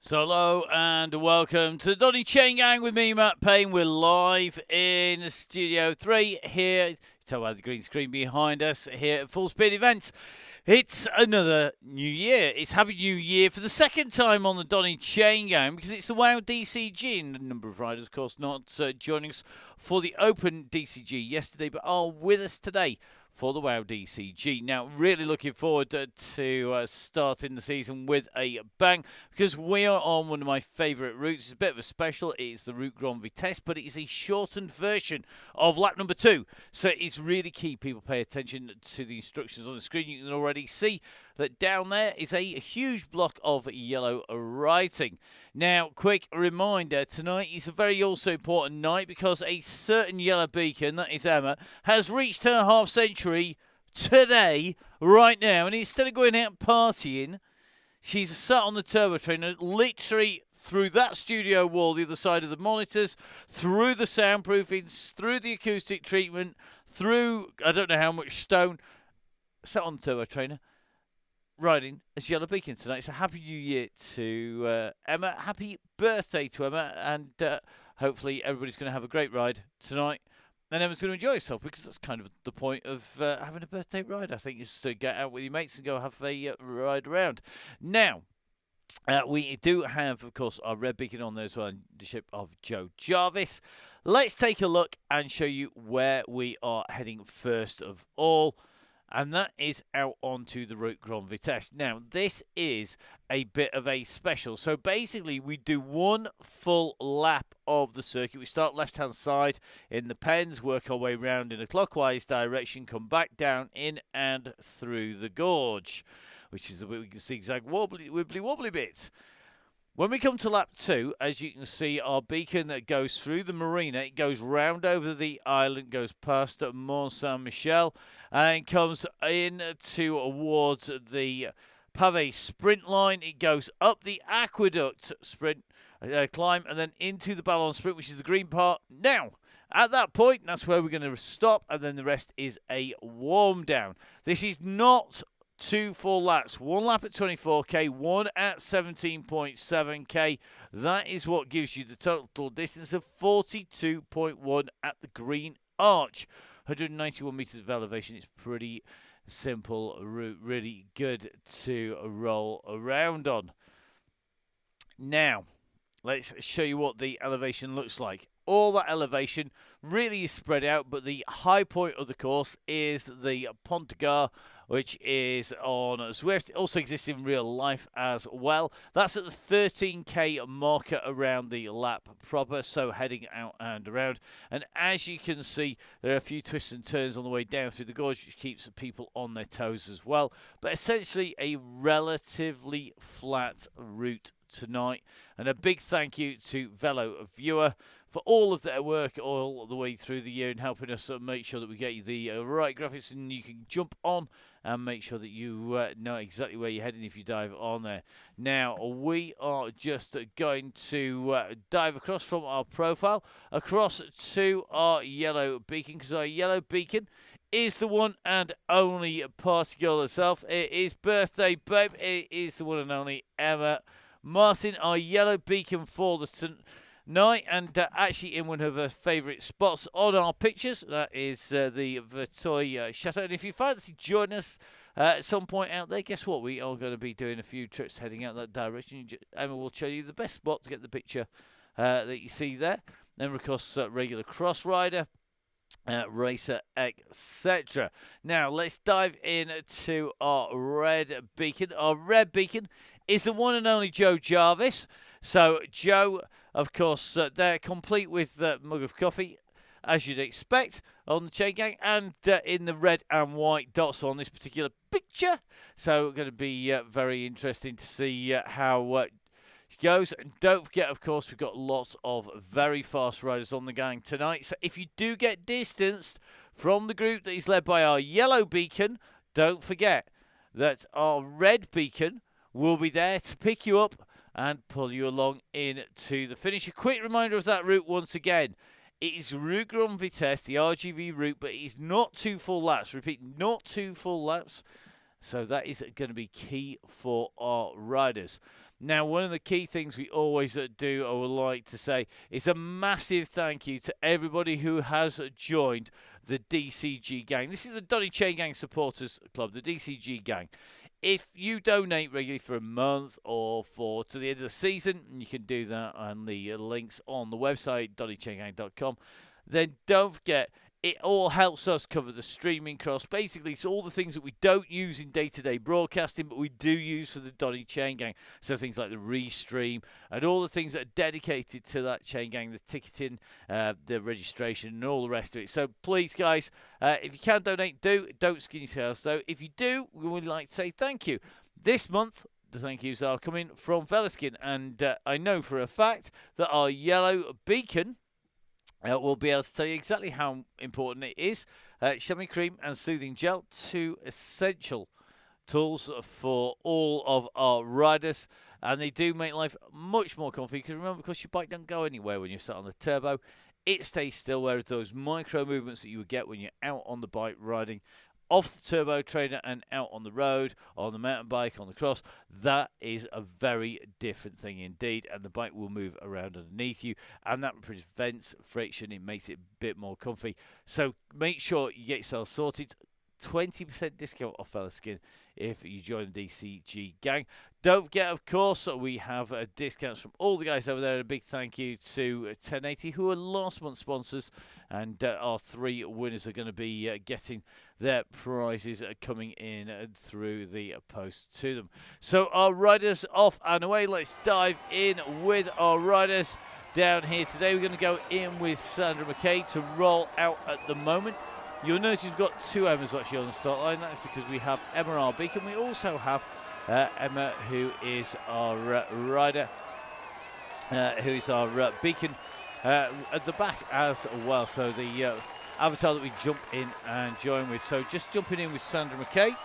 So hello and welcome to the Donny Chaingang with me, Matt Payne. We're live in Studio 3 here. You tell by the green screen behind us here at Full Speed Events. It's another new year. It's Happy New Year for the second time on the Donny Chaingang because it's the WoW DCG, and a number of riders, of course, not joining us for the Open DCG yesterday, but are with us today for the WoW DCG. Now, really looking forward to starting the season with a bang because we are on one of my favourite routes. It's a bit of a special. It is the Route Grand Vitesse, but it is a shortened version of lap number 2. So it's really key people pay attention to the instructions on the screen. You can already see that down there is a huge block of yellow writing. Now, quick reminder, tonight is a very also important night because a certain yellow beacon, that is Emma, has reached her half century today, right now. And instead of going out partying, she's sat on the turbo trainer, literally through that studio wall, the other side of the monitors, through the soundproofing, through the acoustic treatment, through I don't know how much stone, sat on the turbo trainer, riding as Yellow Beacon tonight. It's a happy new year to Emma. Happy birthday to Emma, and hopefully everybody's going to have a great ride tonight. And Emma's going to enjoy herself because that's kind of the point of having a birthday ride, I think, is to get out with your mates and go have a ride around. Now, we do have, of course, our red beacon on there as well, in the ship of Joe Jarvis. Let's take a look and show you where we are heading first of all. And that is out onto the Route Grand Vitesse. Now, this is a bit of a special. So basically, we do one full lap of the circuit. We start left-hand side in the pens, work our way round in a clockwise direction, come back down in and through the gorge, which is the bit we can zigzag wibbly-wobbly bit. When we come to lap 2, as you can see, our beacon that goes through the marina, it goes round over the island, goes past Mont Saint-Michel, and comes in towards the Pavé sprint line. It goes up the aqueduct sprint climb, and then into the Ballon sprint, which is the green part. Now, at that point, that's where we're going to stop, and then the rest is a warm down. This is not 2 full laps. One lap at 24k, one at 17.7k. That is what gives you the total distance of 42.1 at the Green Arch. 191 meters of elevation. It's pretty simple route, really good to roll around on. Now, let's show you what the elevation looks like. All that elevation really is spread out, but the high point of the course is the Pont de Gare, which is on Zwift. It also exists in real life as well. That's at the 13k marker around the lap proper, so heading out and around. And as you can see, there are a few twists and turns on the way down through the gorge, which keeps people on their toes as well. But essentially a relatively flat route tonight. And a big thank you to Velo Viewer for all of their work all the way through the year and helping us make sure that we get you the right graphics and you can jump on and make sure that you know exactly where you're heading if you dive on there. Now, we are just going to dive across from our profile across to our yellow beacon, because our yellow beacon is the one and only party girl herself. It is birthday babe. It is the one and only Emma Martin, our yellow beacon for the tonight, and actually in one of her favourite spots on our pictures. That is the Vertoy Chateau. And if you fancy joining us at some point out there, guess what? We are going to be doing a few trips heading out that direction. Emma will show you the best spot to get the picture that you see there. Then, of course, regular cross rider, racer, etc. Now, let's dive into our red beacon. Our red beacon is the one and only Joe Jarvis. So, Joe, of course, they're complete with the mug of coffee, as you'd expect, on the Chaingang, and in the red and white dots on this particular picture. So, going to be very interesting to see how it goes. And don't forget, of course, we've got lots of very fast riders on the gang tonight. So, if you do get distanced from the group that is led by our yellow beacon, don't forget that our red beacon will be there to pick you up and pull you along into the finish. A quick reminder of that route once again. It is Route Grand Vitesse, the RGV route, but it is not 2 full laps. Repeat, not 2 full laps. So that is going to be key for our riders. Now, one of the key things we always do, I would like to say, is a massive thank you to everybody who has joined the DCG gang. This is the Donny Chaingang Supporters Club, the DCG gang. If you donate regularly for a month or to the end of the season, you can do that on the links on the website, donnychaingang.com. Then don't forget, it all helps us cover the streaming costs. Basically, it's all the things that we don't use in day-to-day broadcasting, but we do use for the Donny Chain Gang. So things like the restream and all the things that are dedicated to that Chain Gang, the ticketing, the registration, and all the rest of it. So please, guys, if you can donate, don't skin yourselves. So if you do, we would like to say thank you. This month, the thank yous are coming from Velaskin, and I know for a fact that our yellow beacon we'll be able to tell you exactly how important it is. Chamois cream and soothing gel, 2 essential tools for all of our riders, and they do make life much more comfy. Because remember, because your bike don't go anywhere when you're sat on the turbo, it stays still, whereas those micro movements that you would get when you're out on the bike riding off the turbo trainer and out on the road, on the mountain bike, on the cross, that is a very different thing indeed, and the bike will move around underneath you, and that prevents friction. It makes it a bit more comfy. So make sure you get yourself sorted. 20% discount off Velaskin if you join the DCG gang. Don't forget, of course, we have discounts from all the guys over there. A big thank you to 1080, who are last month's sponsors, and our 3 winners are going to be getting their prizes coming in through the post to them. So our riders off and away. Let's dive in with our riders down here today. We're going to go in with Sandra McKay to roll out at the moment. You'll notice we've got 2 Emmas actually on the start line. That's because we have Emma R. Beacon. We also have Emma, who is our rider, who is our beacon at the back as well. So the avatar that we jump in and join with. So just jumping in with Sandra McKay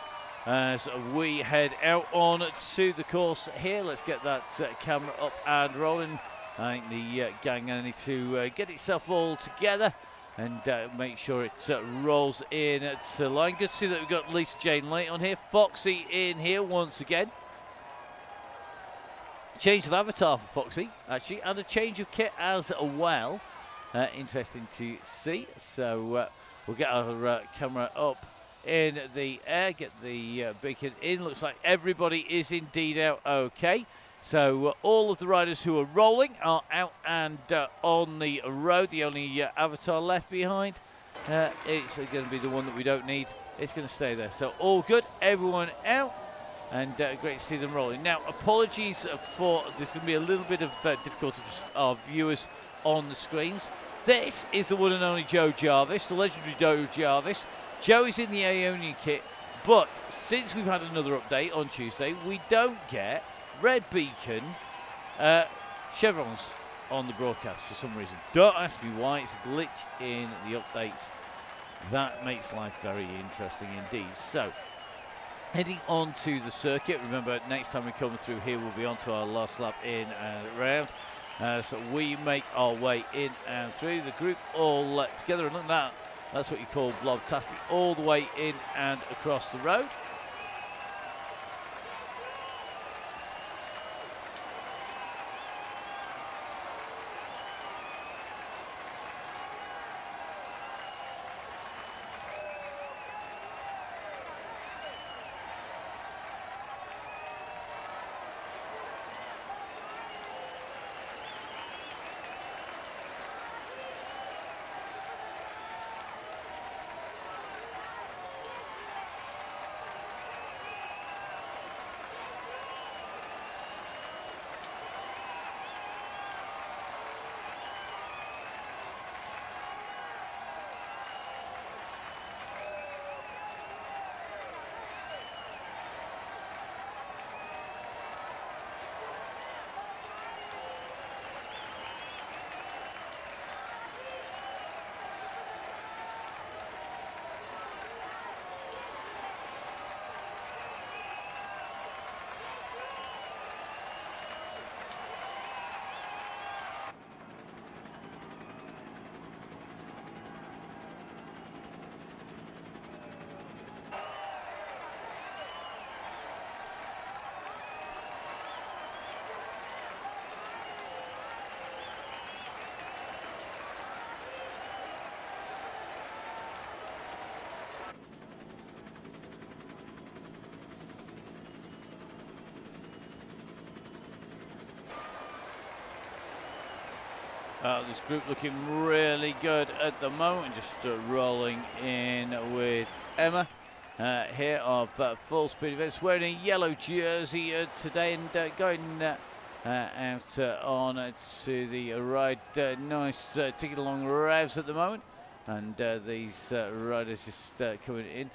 as we head out on to the course here. Let's get that camera up and rolling. I think the gang going to need to get itself all together and make sure it rolls in at line. Good to see that we've got Lisa Jane late on here. Foxy in here once again. Change of avatar for Foxy, actually, and a change of kit as well. Interesting to see. So we'll get our camera up in the air, get the beacon in. Looks like everybody is indeed out okay. So all of the riders who are rolling are out and on the road. The only avatar left behind, it's going to be the one that we don't need. It's going to stay there. So all good. Everyone out. And great to see them rolling. Now, apologies for there's going to be a little bit of difficulty for our viewers on the screens. This is the one and only Joe Jarvis, the legendary Joe Jarvis. Joe is in the Aeonian kit, but since we've had another update on Tuesday, we don't get red beacon chevrons on the broadcast for some reason. Don't ask me why. It's a glitch in the updates. That makes life very interesting indeed. So, heading on to the circuit. Remember, next time we come through here, we'll be on to our last lap in and around. So we make our way in and through the group all together. And look at that. That's what you call blobtastic. All the way in and across the road. This group looking really good at the moment, just rolling in with Emma here of Full Speed Events, wearing a yellow jersey today and going out on to the ride. Nice ticking along revs at the moment, and these riders just coming in.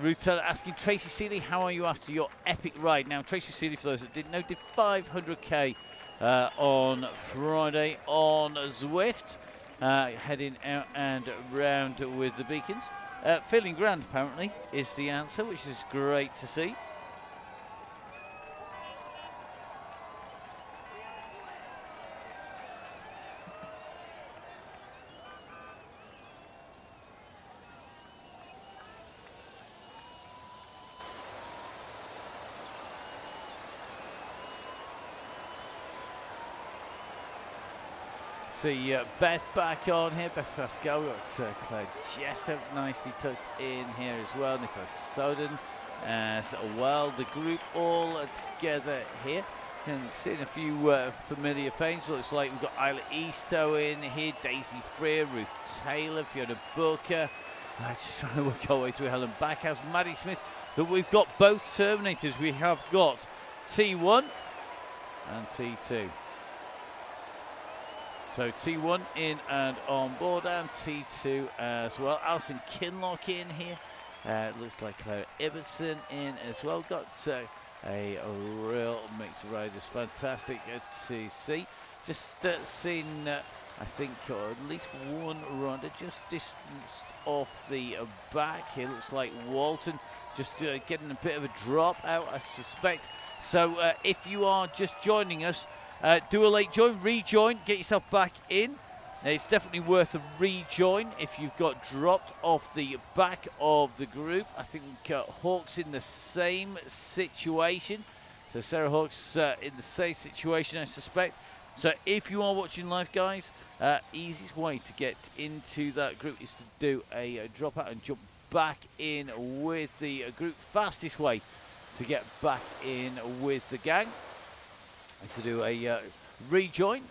Ruth Turner asking Tracy Seeley, how are you after your epic ride? Now, Tracy Seeley, for those that didn't know, did 500k on Friday on Zwift, heading out and round with the beacons. Feeling grand, apparently, is the answer, which is great to see. See Beth back on here. Beth Pascal, we've got Claire Jessup nicely tucked in here as well. Nicholas Soden as well. The group all together here. And seeing a few familiar faces. Looks like we've got Isla Easto in here, Daisy Freer, Ruth Taylor, Fiona Booker. Just trying to work our way through Helen Backhouse, Maddie Smith. But we've got both Terminators. We have got T1 and T2. So T1 in and on board, and T2 as well. Alison Kinlock in here. Looks like Claire Ibbotson in as well. Got a real mix of riders. Fantastic to see. Just seen, I think, at least one rider just distanced off the back here. Looks like Walton just getting a bit of a drop out, I suspect. So if you are just joining us, do a late join, rejoin, get yourself back in. It's definitely worth a rejoin if you've got dropped off the back of the group. I think Hawk's in the same situation. So Sarah Hawk's in the same situation, I suspect. So if you are watching live, guys, easiest way to get into that group is to do a drop out and jump back in with the group. Fastest way to get back in with the gang is to do a rejoin.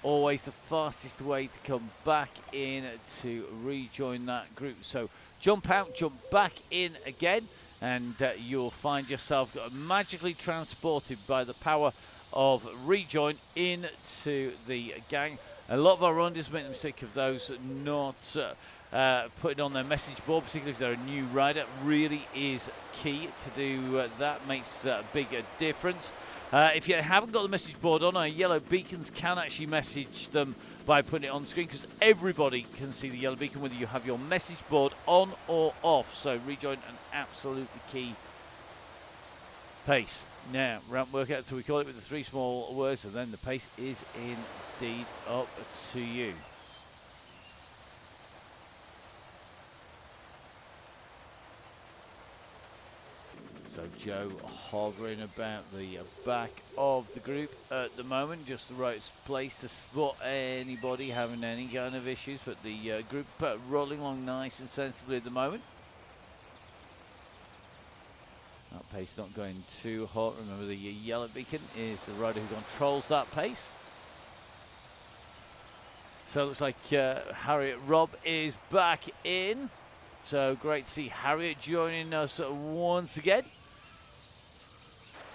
Always the fastest way to come back in to rejoin that group. So jump out, jump back in again, and you'll find yourself magically transported by the power of rejoin into the gang. A lot of our riders make the mistake of those not putting on their message board, particularly if they're a new rider. Really is key to do that. Makes a big difference. If you haven't got the message board on, our yellow beacons can actually message them by putting it on screen, because everybody can see the yellow beacon whether you have your message board on or off. So rejoin, an absolutely key pace. Now, ramp workout, so we call it with the three small words, and then the pace is indeed up to you. So Joe hovering about the back of the group at the moment, just the right place to spot anybody having any kind of issues, but the group rolling along nice and sensibly at the moment. That pace not going too hot. Remember, the yellow beacon is the rider who controls that pace. So it looks like Harriet Robb is back in. So great to see Harriet joining us once again.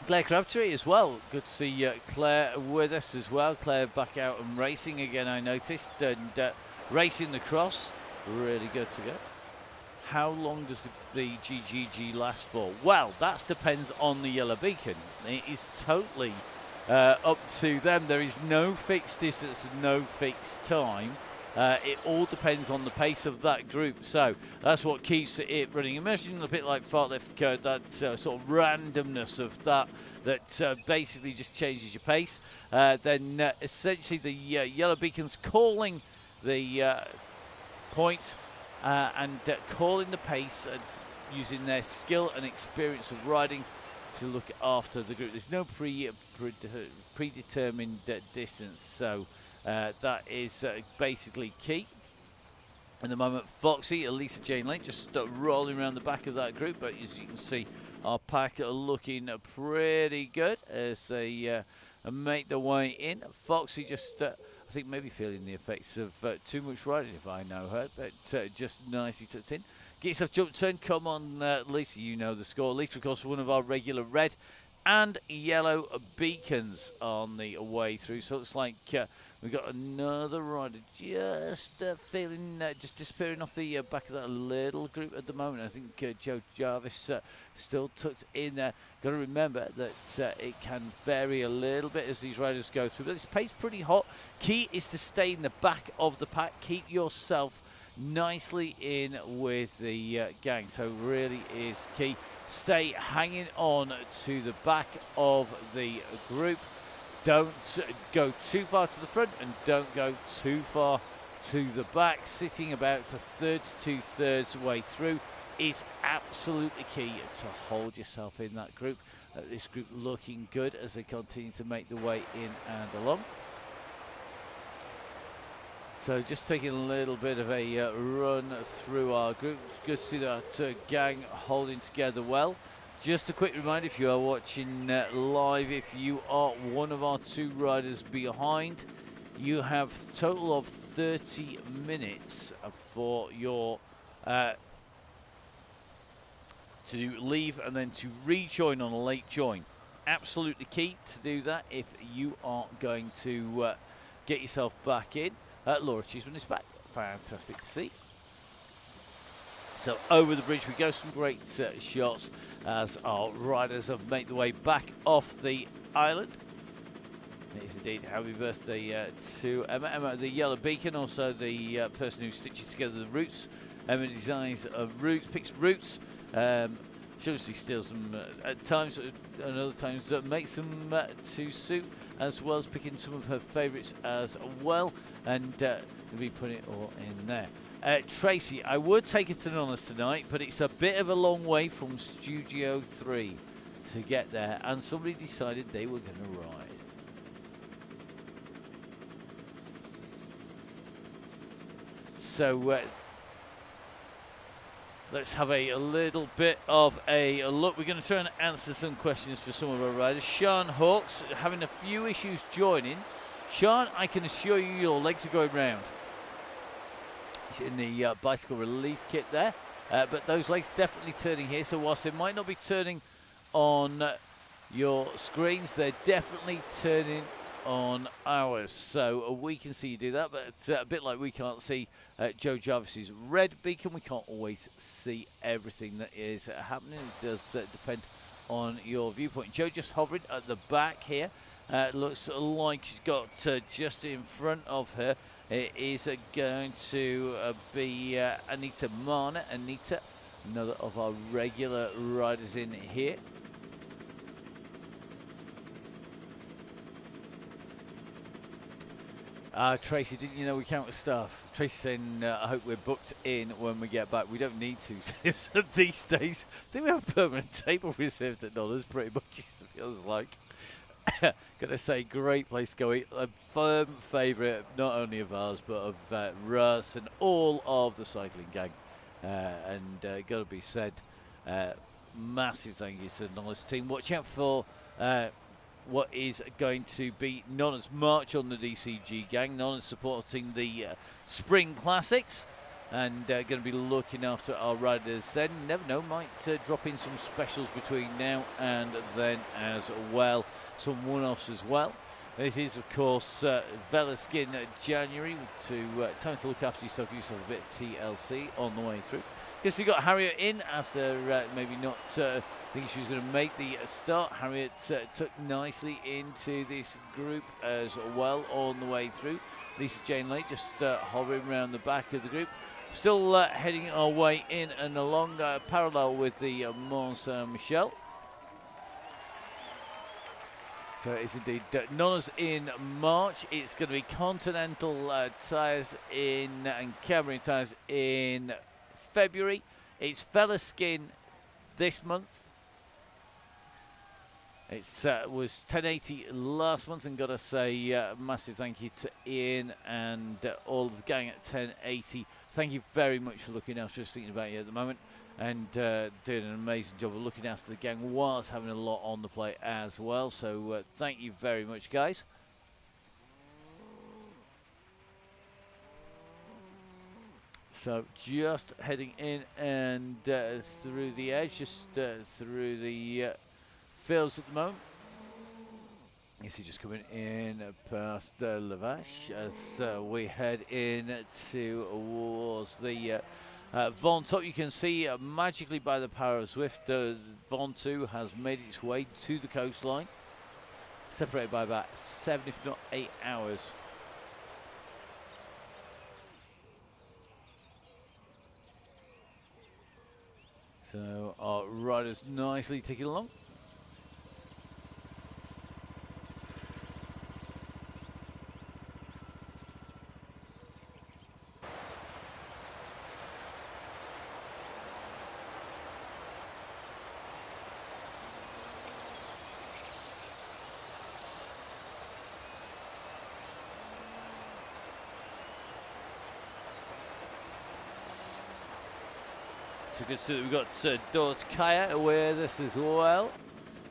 Claire Crabtree as well. Good to see Claire with us as well. Claire back out and racing again, I noticed, and racing the cross. Really good to go. How long does the GGG last for? Well, that depends on the yellow beacon. It is totally up to them. There is no fixed distance, no fixed time. It all depends on the pace of that group, so that's what keeps it running. Imagine a bit like Fartlek, that sort of randomness of that basically just changes your pace. Then essentially the yellow beacon's calling the point and calling the pace, using their skill and experience of riding to look after the group. There's no predetermined distance, so that is basically key. At the moment, Foxy, Elisa Jane Lane just rolling around the back of that group, but as you can see, our pack are looking pretty good as they make their way in. Foxy just I think maybe feeling the effects of too much riding, if I know her, but just nicely tucked in. Get yourself jump turn. Come on, Lisa, you know the score. Lisa, of course, one of our regular red and yellow beacons on the way through. So it looks like we've got another rider just feeling, just disappearing off the back of that little group at the moment. I think Joe Jarvis still tucked in there. Got to remember that it can vary a little bit as these riders go through. But this pace pretty hot. Key is to stay in the back of the pack. Keep yourself nicely in with the gang. So really is key. Stay hanging on to the back of the group. Don't go too far to the front and don't go too far to the back. Sitting about a third to 2/3 way through is absolutely key to hold yourself in that group. This group looking good as they continue to make the way in and along. So just taking a little bit of a run through our group. Good to see that gang holding together well. Just a quick reminder, if you are watching live, if you are one of our 2 riders behind, you have a total of 30 minutes for your to leave and then to rejoin on a late join. Absolutely key to do that if you are going to get yourself back in. Laura Cheeseman is back. Fantastic to see. So over the bridge we go. Some great shots as our riders have made the way back off the island. It is indeed happy birthday to Emma. Emma, the yellow beacon, also the person who stitches together the routes. Emma designs routes, picks routes. She obviously steals them at times, and other times makes them to suit, as well as picking some of her favourites as well, and we'll be putting it all in there. Tracy, I would take it to Nonna's tonight, but it's a bit of a long way from Studio 3 to get there, and somebody decided they were going to ride. So let's have a little bit of a look. We're going to try and answer some questions for some of our riders. Sean Hawks having a few issues joining. Sean, I can assure you your legs are going round. He's in the bicycle relief kit there. But those legs definitely turning here. So whilst they might not be turning on your screens, they're definitely turning on ours. So we can see you do that. But it's a bit like we can't see Joe Jarvis's red beacon. We can't always see everything that is happening. It does depend on your viewpoint. Joe just hovering at the back here. Looks like she's got just in front of her. It is going to be Anita Marner. Anita, another of our regular riders in here. Tracy, didn't you know we count with staff? Tracy saying, I hope we're booked in when we get back. We don't need to. These days, I think we have a permanent table reserved at Nonna's, pretty much, it feels like. Gonna say, great place to go eat. A firm favourite, not only of ours, but of Russ and all of the cycling gang. And gotta be said, massive thank you to the Nonna's team. Watch out for what is going to be Nonna's March on the DCG gang. Nonna's supporting the Spring Classics and going to be looking after our riders then. Never know, might drop in some specials between now and then as well. Some one-offs as well. It is, of course, Velaskin January to time to look after yourself, give yourself a bit of TLC on the way through. Guess you got Harriet in after maybe not thinking she was going to make the start. Harriet took nicely into this group as well on the way through. Lisa Jane Lake just hovering around the back of the group. Still heading our way in and along parallel with the Mont Saint-Michel. So it's indeed Nonna's in March. It's going to be Continental tyres in and Cameron tyres in February. It's Velaskin this month. It was 1080 last month, and got to say massive thank you to Ian and all of the gang at 1080. Thank you very much for looking after us, thinking about you at the moment, and doing an amazing job of looking after the gang whilst having a lot on the plate as well. So thank you very much, guys. So just heading in and through the edge, just through the fields at the moment. You see just coming in past Lavash as we head in towards the Von top. You can see magically by the power of Swift, Von 2 has made its way to the coastline, separated by about 7 if not 8 hours. So our riders nicely ticking along. So good to see that we've got Dort Kaya with us as well.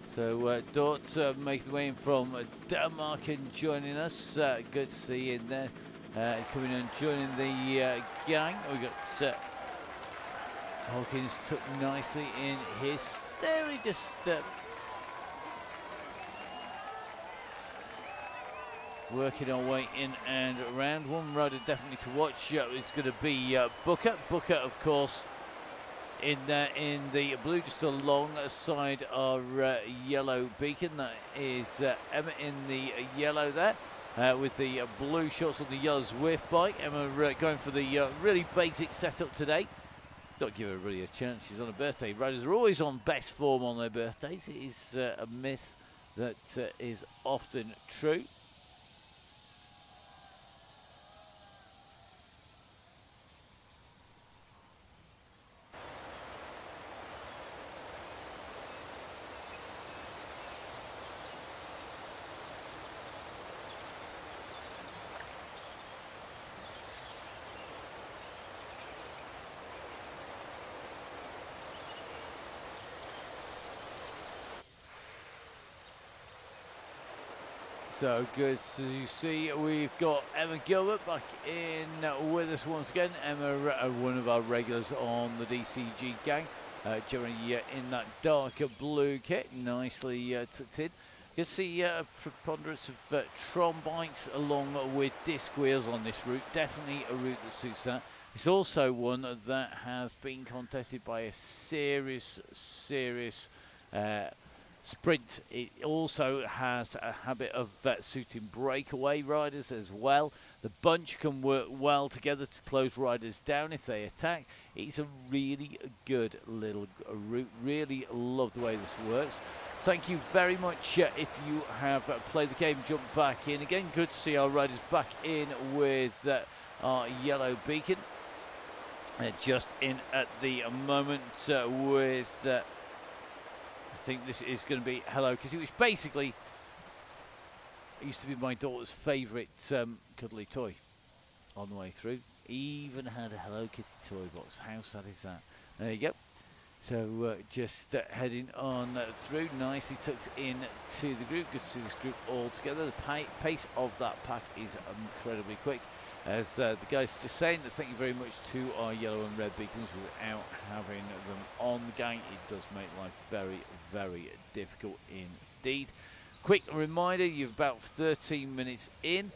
So Dort making the way in from Denmark and joining us. Good to see you in there. Coming and joining the gang. We've got Hawkins took nicely in his. There we just working our way in and around. One rider definitely to watch is going to be Booker. Booker, of course, in the blue, just alongside our yellow beacon. That is Emma in the yellow there, with the blue shorts on the yellow Zwift bike. Emma going for the really basic setup today. Not give everybody a chance, she's on a birthday. Riders are always on best form on their birthdays. It is a myth that is often true. So good to see we've got Emma Gilbert back in with us once again. Emma, one of our regulars on the DCG gang, generally in that darker blue kit, nicely tucked in. You can see a preponderance of Tron bikes along with disc wheels on this route. Definitely a route that suits that. It's also one that has been contested by a serious sprint. It also has a habit of suiting breakaway riders as well. The bunch can work well together to close riders down if they attack. It's a really good little route. Really love the way this works. Thank you very much. If you have played the game, jump back in again. Good to see our riders back in with our yellow beacon. Just in at the moment with I think this is going to be Hello Kitty, which basically used to be my daughter's favourite cuddly toy on the way through. Even had a Hello Kitty toy box. How sad is that? There you go. So just heading on through, nicely tucked in to the group. Good to see this group all together. The pace of that pack is incredibly quick. As the guys just saying, thank you very much to our yellow and red beacons. Without having them on the gang, it does make life very, very difficult indeed. Quick reminder, you're about 13 minutes in.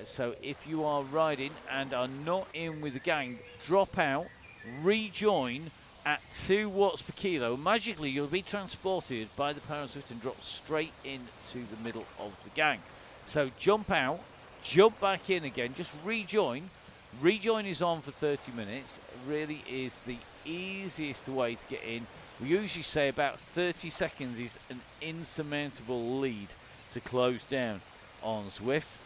So if you are riding and are not in with the gang, drop out, rejoin at 2 watts per kilo. Magically, you'll be transported by the power of Swift and drop straight into the middle of the gang. So jump out, jump back in again, just rejoin. Rejoin is on for 30 minutes. It really is the easiest way to get in. We usually say about 30 seconds is an insurmountable lead to close down on Zwift.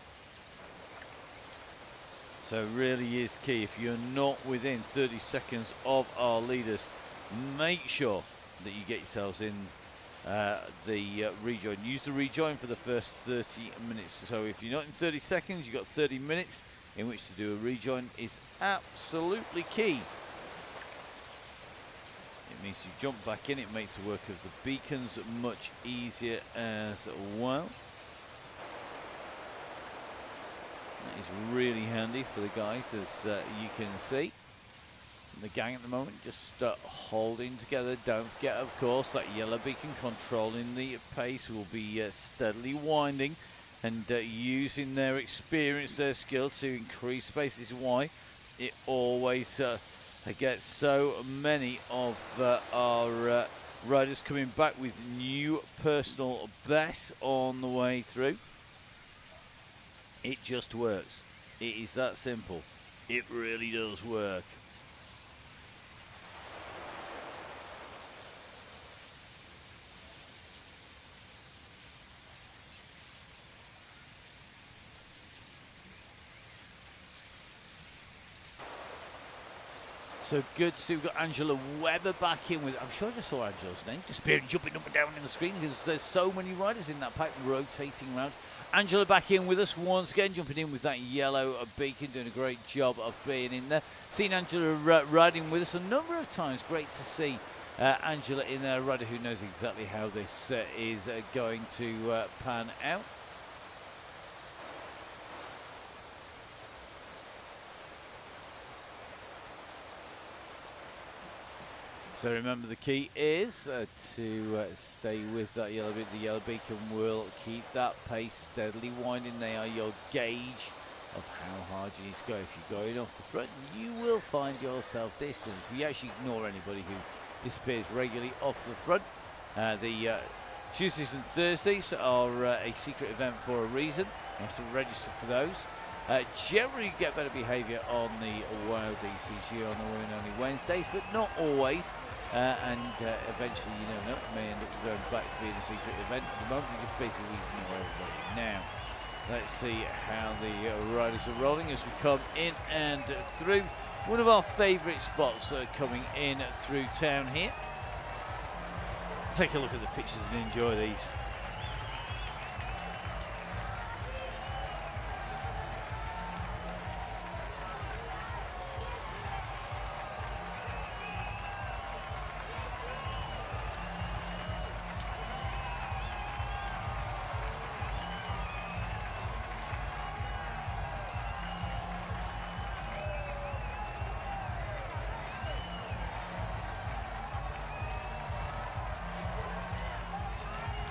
So it really is key. If you're not within 30 seconds of our leaders, make sure that you get yourselves in the rejoin. Use the rejoin for the first 30 minutes. So if you're not in 30 seconds, you've got 30 minutes in which to do a rejoin. Is absolutely key. It means you jump back in. It makes the work of the beacons much easier as well. That is really handy for the guys, as you can see. the gang at the moment, just holding together. Don't forget, of course, that yellow beacon controlling the pace will be steadily winding and using their experience, their skill to increase pace. This is why it always gets so many of our riders coming back with new personal bests on the way through. It just works. It is that simple. It really does work. So good to see we've got Angela Webber back in with, I'm sure I just saw Angela's name, disappearing, jumping up and down in the screen because there's so many riders in that pack rotating around. Angela back in with us once again, jumping in with that yellow beacon, doing a great job of being in there. Seen Angela riding with us a number of times. Great to see Angela in there, a rider who knows exactly how this is going to pan out. So remember, the key is to stay with that yellow beacon. The yellow beacon will keep that pace steadily winding. They are your gauge of how hard you need to go. If you're going off the front, you will find yourself distance. We actually ignore anybody who disappears regularly off the front. The Tuesdays and Thursdays are a secret event for a reason. You have to register for those. Generally, you get better behaviour on the WoW DCG on the only Wednesdays, but not always. And eventually, you never know, it may end up going back to being a secret event. At the moment, we just basically ignore everybody. Now, let's see how the riders are rolling as we come in and through. One of our favourite spots coming in through town here. Take a look at the pictures and enjoy these.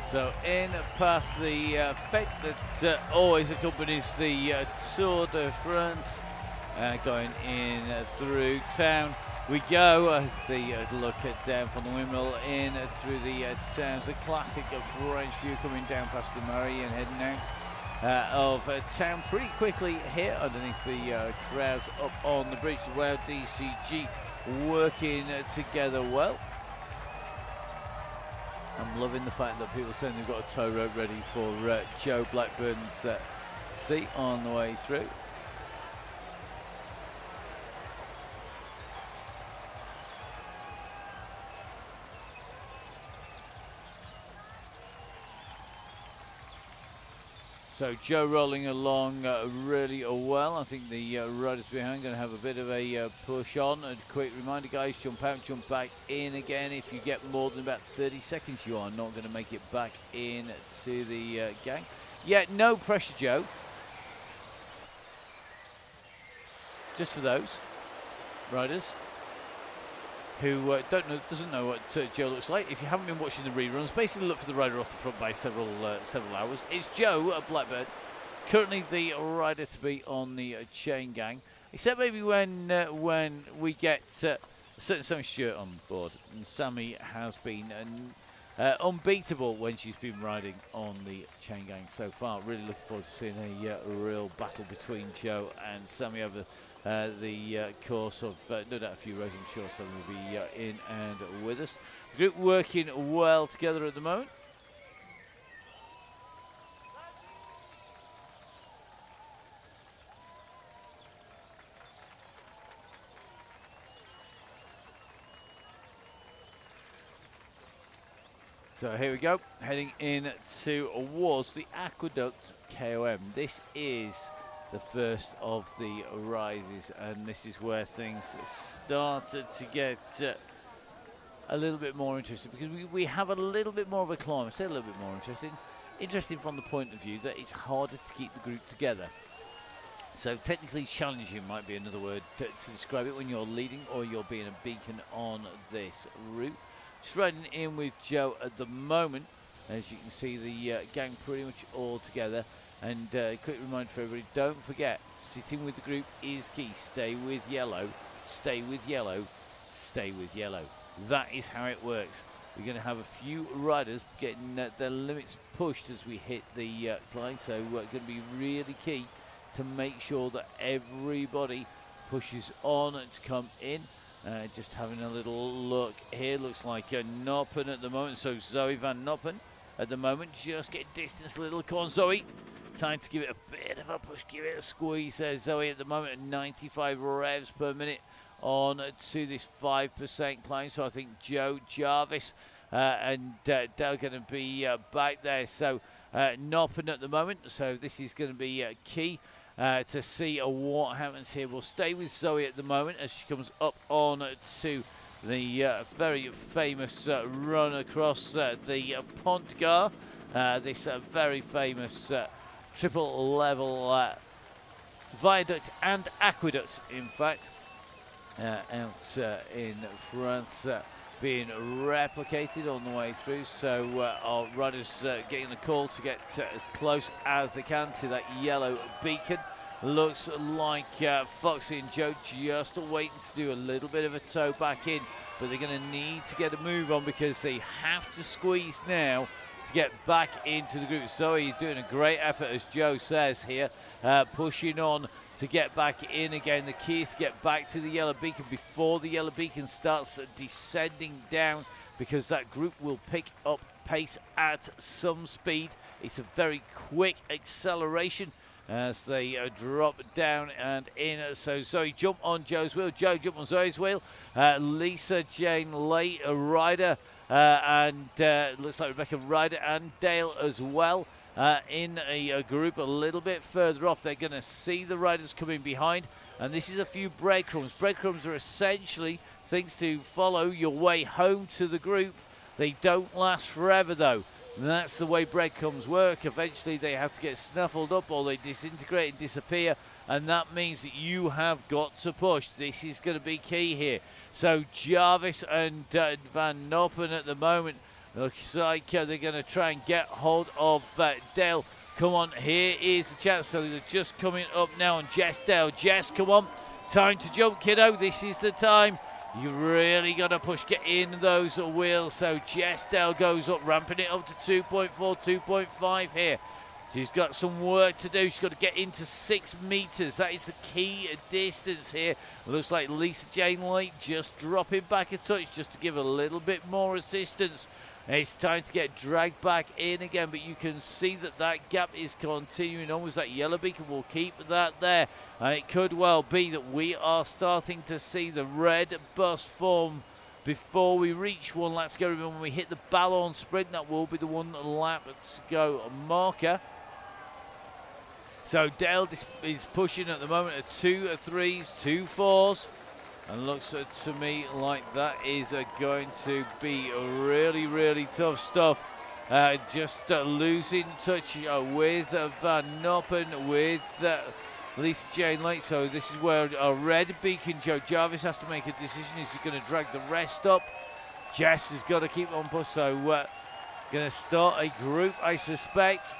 So in past the fete that always accompanies the Tour de France, going in through town we go. The look at down from the windmill in through the town. It's a classic French view coming down past the Murray and heading out of town pretty quickly here underneath the crowds up on the bridge. The WoW DCG working together well. I'm loving the fact that people saying they've got a tow rope ready for Joe Blackburn's seat on the way through. So Joe rolling along really well. I think the riders behind going to have a bit of a push on. A quick reminder, guys, jump out, jump back in again. If you get more than about 30 seconds, you are not going to make it back in to the gang. Yeah, no pressure, Joe. Just for those riders who doesn't know what Joe looks like. If you haven't been watching the reruns, basically look for the rider off the front by several hours. It's Joe Blackburn, currently the rider to be on the Chaingang, except maybe when we get a certain Sammy Stewart on board. And Sammy has been unbeatable when she's been riding on the Chaingang so far. Really looking forward to seeing a real battle between Joe and Sammy over the course of no doubt a few rows. I'm sure Sammy will be in and with us. The group working well together at the moment. So here we go, heading in towards the Aqueduct KOM. This is the first of the rises, and this is where things started to get a little bit more interesting, because we have a little bit more of a climb. I say a little bit more interesting from the point of view that it's harder to keep the group together. So technically challenging might be another word to describe it when you're leading or you're being a beacon on this route. Just riding in with Joe at the moment. As you can see, the gang pretty much all together. And quick reminder for everybody, don't forget, sitting with the group is key. Stay with yellow, stay with yellow, stay with yellow. That is how it works. We're going to have a few riders getting their limits pushed as we hit the climb. So we're going to be really key to make sure that everybody pushes on to come in. Just having a little look here. Looks like Noppen at the moment. So Zoe van Noppen at the moment. Just get distance a little. Come on, Zoe. Time to give it a bit of a push. Give it a squeeze. Zoe at the moment at 95 revs per minute on to this 5% climb. So I think Joe, Jarvis and Dale going to be back there. So Noppen at the moment. So this is going to be key. To see what happens here. We'll stay with Zoe at the moment as she comes up on to the very famous run across the Pontgar. This very famous triple level viaduct and aqueduct, in fact, out in France. Being replicated on the way through, so our riders getting a call to get as close as they can to that yellow beacon. Looks like Foxy and Joe just waiting to do a little bit of a toe back in, but they're going to need to get a move on because they have to squeeze now to get back into the group. Zoe doing a great effort, as Joe says here, pushing on to get back in again. The key is to get back to the yellow beacon before the yellow beacon starts descending down, because that group will pick up pace at some speed. It's a very quick acceleration as they drop down and in. So Zoe jump on Joe's wheel, Joe jump on Zoe's wheel, Lisa Jane Late, Ryder, and looks like Rebecca Ryder and Dale as well. In a group a little bit further off. They're going to see the riders coming behind, and this is a few breadcrumbs. Breadcrumbs are essentially things to follow your way home to the group. They don't last forever though. That's the way breadcrumbs work. Eventually they have to get snuffled up or they disintegrate and disappear, and that means that you have got to push. This is going to be key here. So Jarvis and Van Noppen at the moment. Looks like they're going to try and get hold of Dale. Come on, here is the chance. So they're just coming up now on Jess Dale. Jess, come on. Time to jump, kiddo. This is the time. You really got to push, get in those wheels. So Jess Dale goes up, ramping it up to 2.4, 2.5 here. She's got some work to do. She's got to get into 6 meters. That is the key distance here. Looks like Lisa Jane Lake just dropping back a touch just to give a little bit more assistance. It's time to get dragged back in again, but you can see that that gap is continuing on. That yellow beacon will keep that there, and it could well be that we are starting to see the red bus form before we reach 1 lap to go. Remember, when we hit the Ballon sprint, that will be the 1 lap to go marker. So Dale is pushing at the moment at 2 3s, 2 4s. And looks to me like that is going to be really, really tough stuff. Just losing touch with Van Noppen, with Lisa Jane Lake. So this is where a red beacon, Joe Jarvis has to make a decision. Is he going to drag the rest up? Jess has got to keep on push. So going to start a group, I suspect.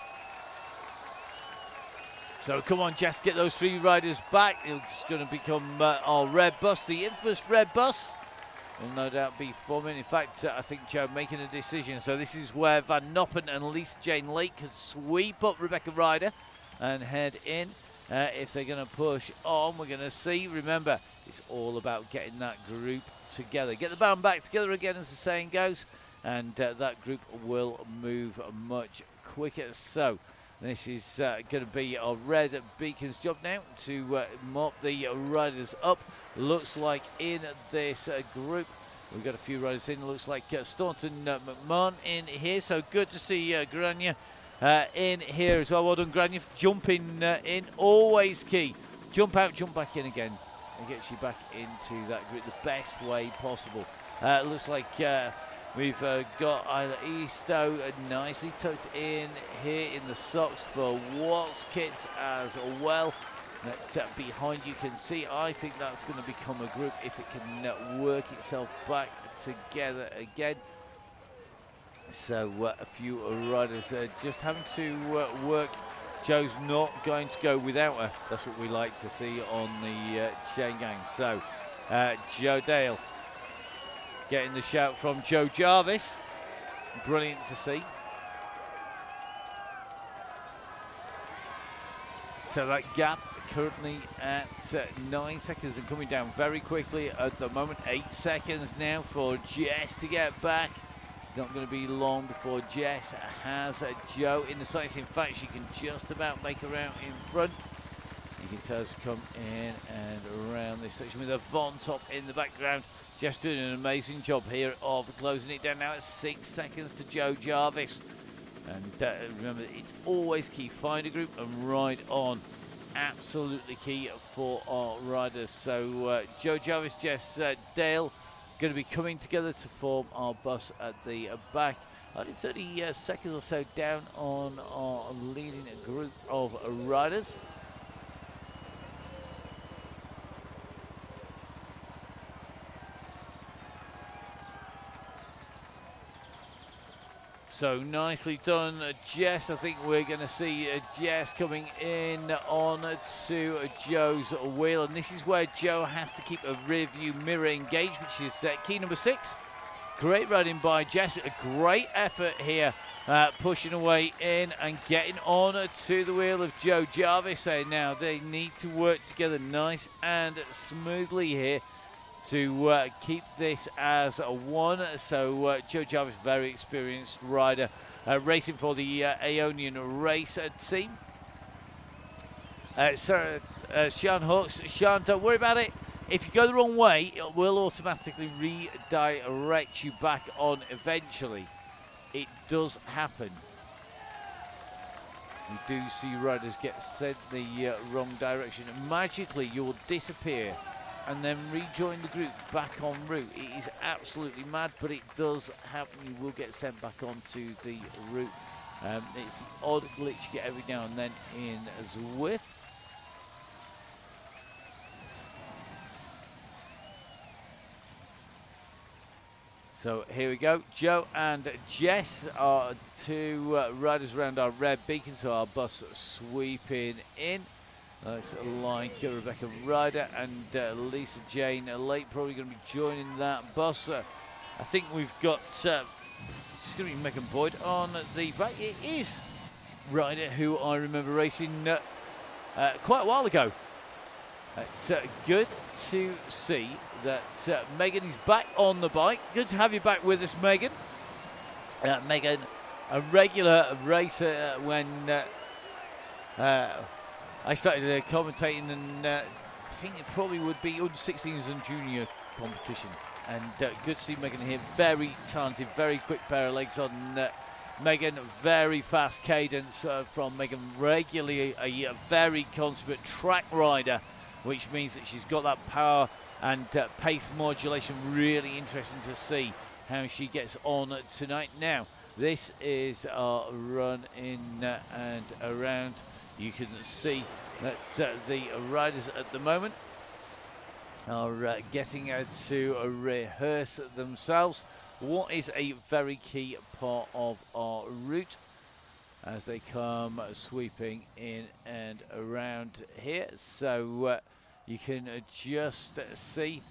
So come on, Jess, get those 3 riders back. It's going to become our red bus, the infamous red bus. Will no doubt be forming. In fact, I think Joe making a decision. So this is where Van Noppen and Lisa Jane Lake can sweep up Rebecca Ryder and head in. If they're going to push on, we're going to see. Remember, it's all about getting that group together. Get the band back together again, as the saying goes, and that group will move much quicker. So this is going to be our red beacon's job now to mop the riders up. Looks like in this group we've got a few riders in. Looks like Staunton McMahon in here. So good to see Grania in here as well. Well done, Grania, jumping in. Always key. Jump out, jump back in again. It gets you back into that group the best way possible. Looks like we've got either Easto nicely tucked in here in the socks for Watts kits as well. that behind you can see. I think that's going to become a group if it can work itself back together again. So a few riders just having to work. Joe's not going to go without her. That's what we like to see on the Chaingang. So Joe Dale getting the shout from Joe Jarvis. Brilliant to see. So that gap currently at 9 seconds and coming down very quickly at the moment. 8 seconds now for Jess to get back. It's not going to be long before Jess has Joe in the sights. In fact, she can just about make her out in front. You can tell her to come in and around this section with a Von Top in the background. Jess doing an amazing job here of closing it down now at 6 seconds to Joe Jarvis. And remember, it's always key. Find a group and ride on. Absolutely key for our riders. So Joe Jarvis, Jess Dale, going to be coming together to form our bus at the back. Only 30 seconds or so down on our leading group of riders. So nicely done, Jess. I think we're going to see Jess coming in on to Joe's wheel. And this is where Joe has to keep a rear view mirror engaged, which is key number 6. Great riding by Jess. A great effort here, pushing away in and getting on to the wheel of Joe Jarvis. Now they need to work together nice and smoothly here to keep this as a one. So Joe Jarvis, very experienced rider, racing for the Aeonian race team. Sean Hawks, Sean, don't worry about it. If you go the wrong way, it will automatically redirect you back on eventually. It does happen. You do see riders get sent the wrong direction. Magically, you'll disappear and then rejoin the group back en route. It is absolutely mad, but it does happen. You will get sent back onto the route. It's an odd glitch you get every now and then in Zwift. So here we go. Joe and Jess are two riders around our red beacon, so our bus sweeping in. It's like Rebecca Ryder and Lisa Jane Lake probably going to be joining that bus. I think we've got, it's going to be Megan Boyd on the back. It is Ryder, who I remember racing quite a while ago. It's good to see that Megan is back on the bike. Good to have you back with us, Megan. Megan, a regular racer when I started commentating, and I think it probably would be under 16s and junior competition. And good to see Megan here. Very talented, very quick pair of legs on Megan. Very fast cadence from Megan. Regularly a very consummate track rider, which means that she's got that power and pace modulation. Really interesting to see how she gets on tonight. Now, this is our run in and around. You can see that the riders at the moment are getting to rehearse themselves. What is a very key part of our route as they come sweeping in and around here. So you can just see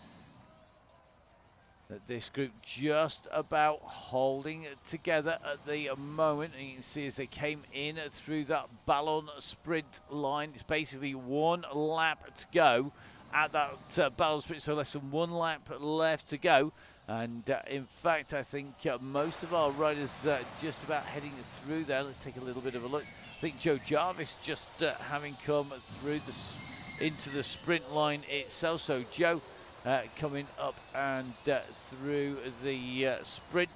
that this group just about holding together at the moment. And you can see as they came in through that Ballon sprint line, it's basically 1 lap to go at that Ballon sprint, so less than 1 lap left to go. And in fact, I think most of our riders just about heading through there. Let's take a little bit of a look. I think Joe Jarvis just having come through into the sprint line itself. So Joe coming up and through the sprint,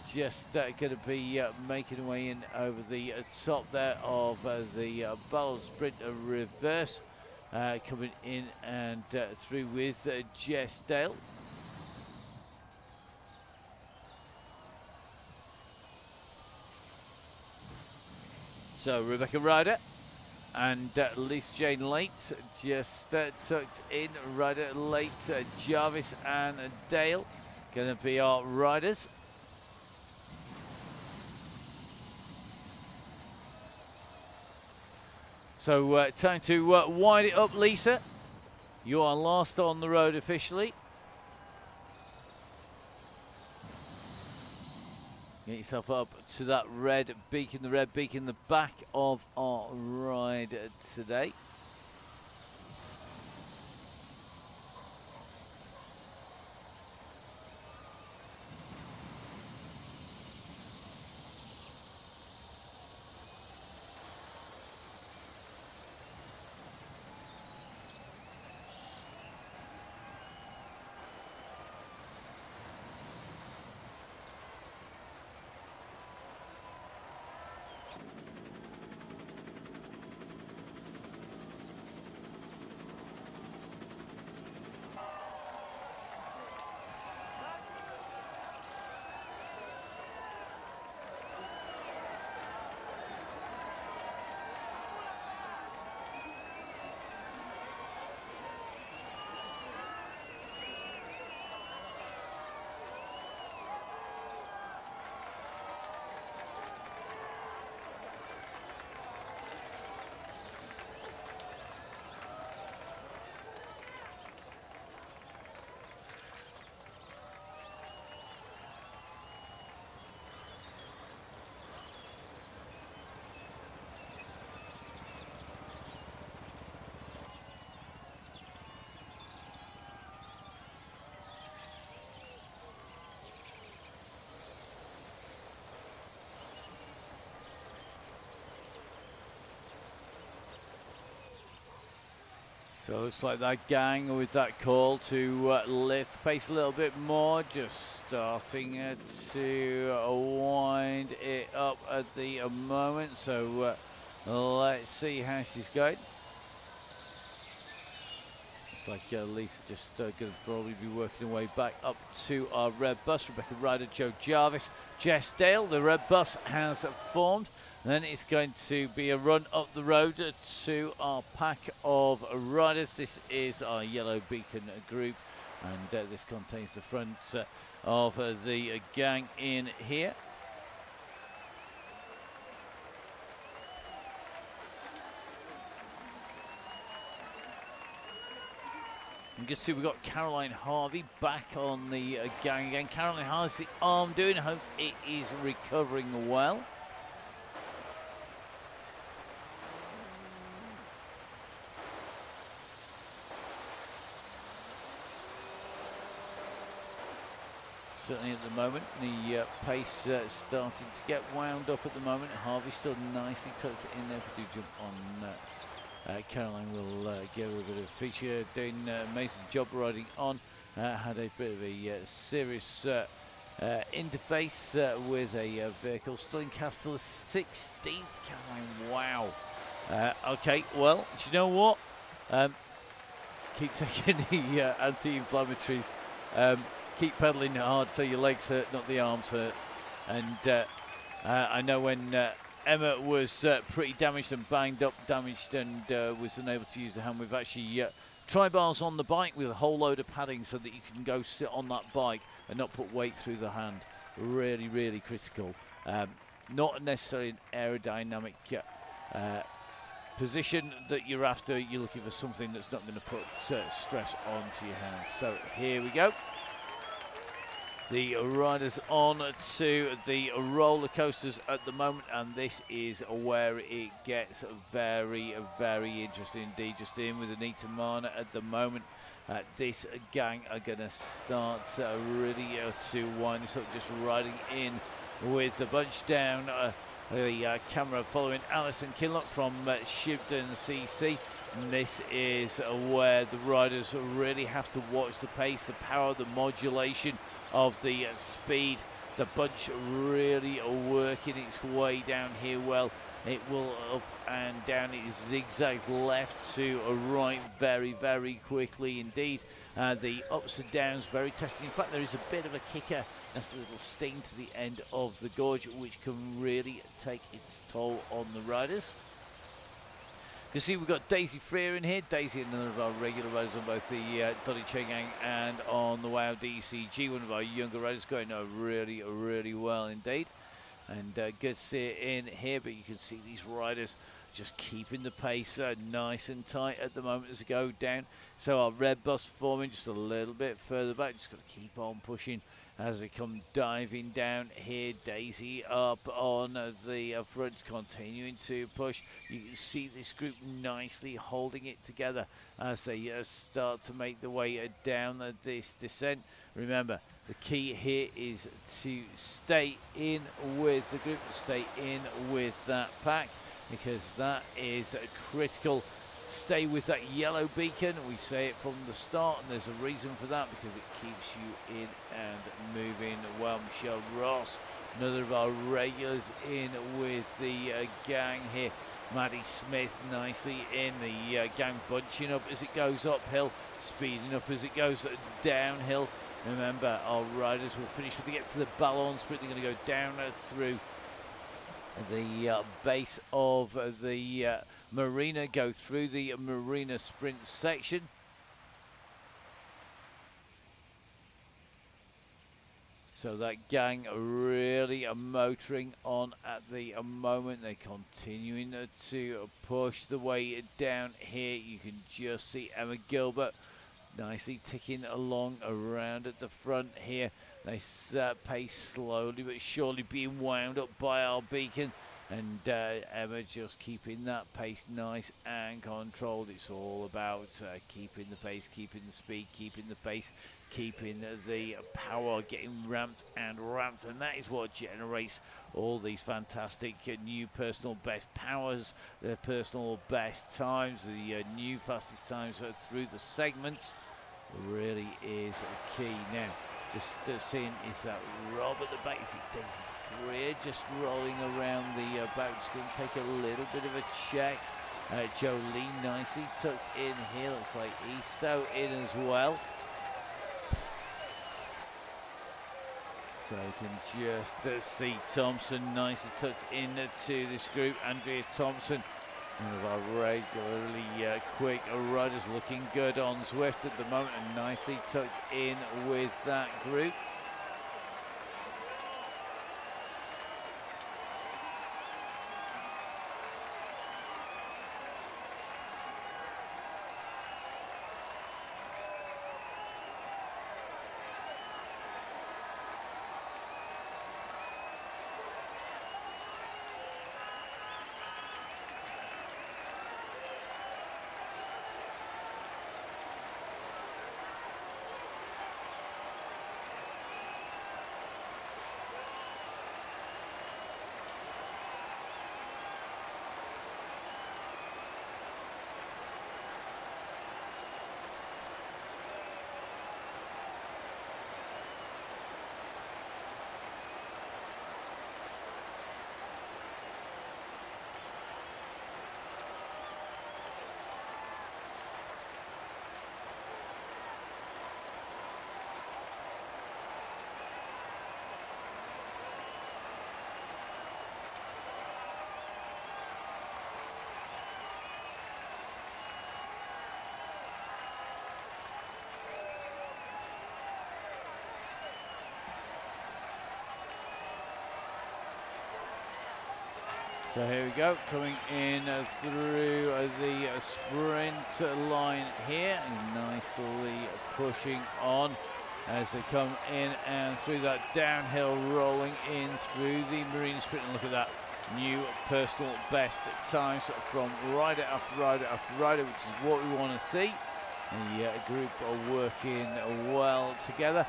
just going to be making her way in over the top there of the Ballon sprint reverse, coming in and through with Jess Dale. So Rebecca Ryder and Lisa Jane late, just tucked in. Rider late, Jarvis and Dale going to be our riders. So time to wind it up, Lisa. You are last on the road officially. Get yourself up to that red beacon, the red beacon, the back of our ride today. So it looks like that gang with that call to lift the pace a little bit more, just starting to wind it up at the moment. So let's see how she's going. Looks like Lisa just going to probably be working her way back up to our red bus. Rebecca Ryder, Joe Jarvis, Jess Dale. The red bus has formed. Then it's going to be a run up the road to our pack of riders. This is our yellow beacon group, and this contains the front of the gang in here. You can see we've got Caroline Harvey back on the gang again. Caroline, how's the arm doing? I hope it is recovering well. Certainly at the moment, the pace starting to get wound up at the moment. Harvey still nicely tucked in there. If we do jump on, Caroline will give her a bit of a feature. Doing an amazing job riding on. Had a bit of a serious interface with a vehicle. Still in Castle 16th, Caroline, wow. Okay, well, do you know what? Keep taking the anti-inflammatories. Keep pedaling hard so your legs hurt, not the arms hurt. And I know when Emma was pretty damaged and banged up, damaged, and was unable to use the helm, we've actually tri-bars on the bike with a whole load of padding so that you can go sit on that bike and not put weight through the hand. Really, really critical. Not necessarily an aerodynamic position that you're after. You're looking for something that's not going to put stress onto your hands. So here we go. The riders on to the roller coasters at the moment, and this is where it gets very, very interesting indeed. Just in with Anita Mana at the moment. This gang are going to start really to wind this up, just riding in with the bunch down. The camera following Alison Kinlock from Shibden CC. And this is where the riders really have to watch the pace, the power, the modulation of the speed. The bunch really are working its way down here well. It will up and down. It zigzags left to right very, very quickly indeed. The ups and downs very testing. In fact, there is a bit of a kicker. That's a little sting to the end of the gorge, which can really take its toll on the riders. You see, we've got Daisy Freer in here. Daisy, another of our regular riders on both the Donny Chaingang and on the WoW DCG. One of our younger riders going really, really well indeed. And good to see it in here, but you can see these riders just keeping the pace nice and tight at the moment as they go down. So our red bus forming just a little bit further back. Just got to keep on pushing as they come diving down here. Daisy up on the front, continuing to push. You can see this group nicely holding it together as they start to make the way down this descent. Remember, the key here is to stay in with the group, stay in with that pack, because that is critical. Stay with that yellow beacon. We say it from the start, and there's a reason for that, because it keeps you in and moving well. Michelle Ross, another of our regulars, in with the gang here. Maddie Smith nicely in the gang, bunching up as it goes uphill, speeding up as it goes downhill. Remember, our riders will finish when they get to the Ballon Sprint. They're going to go down through the base of the marina, go through the marina sprint section. So that gang really motoring on at the moment. They're continuing to push the way down here. You can just see Emma Gilbert nicely ticking along around at the front here. They pace slowly but surely, being wound up by our beacon, and Emma just keeping that pace nice and controlled. It's all about keeping the pace, keeping the speed, keeping the pace, keeping the power, getting ramped, and that is what generates all these fantastic new personal best powers, their personal best times, the new fastest times through the segments. Really is a key. Now, just seeing is that Rob at the back. Is it Daisy Freer just rolling around the back? Just going to take a little bit of a check. Jolene nicely tucked in here. Looks like Easto in as well. So you can just see Thompson nicely tucked into this group. Andrea Thompson, one of our regularly quick riders, looking good on Zwift at the moment, and nicely tucked in with that group. So here we go, coming in through the sprint line here, and nicely pushing on as they come in and through that downhill, rolling in through the marine sprint. And look at that, new personal best times from rider after rider after rider, which is what we want to see. The group are working well together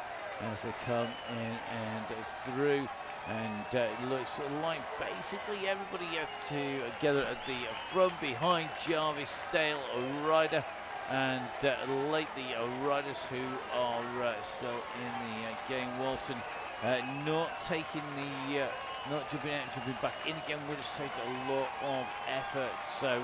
as they come in and through. And it looks like basically everybody together at the front, behind Jarvis, Dale, Ryder, and lately riders who are still in the game. Walton not taking the, not jumping out and jumping back in again, would have saved a lot of effort. So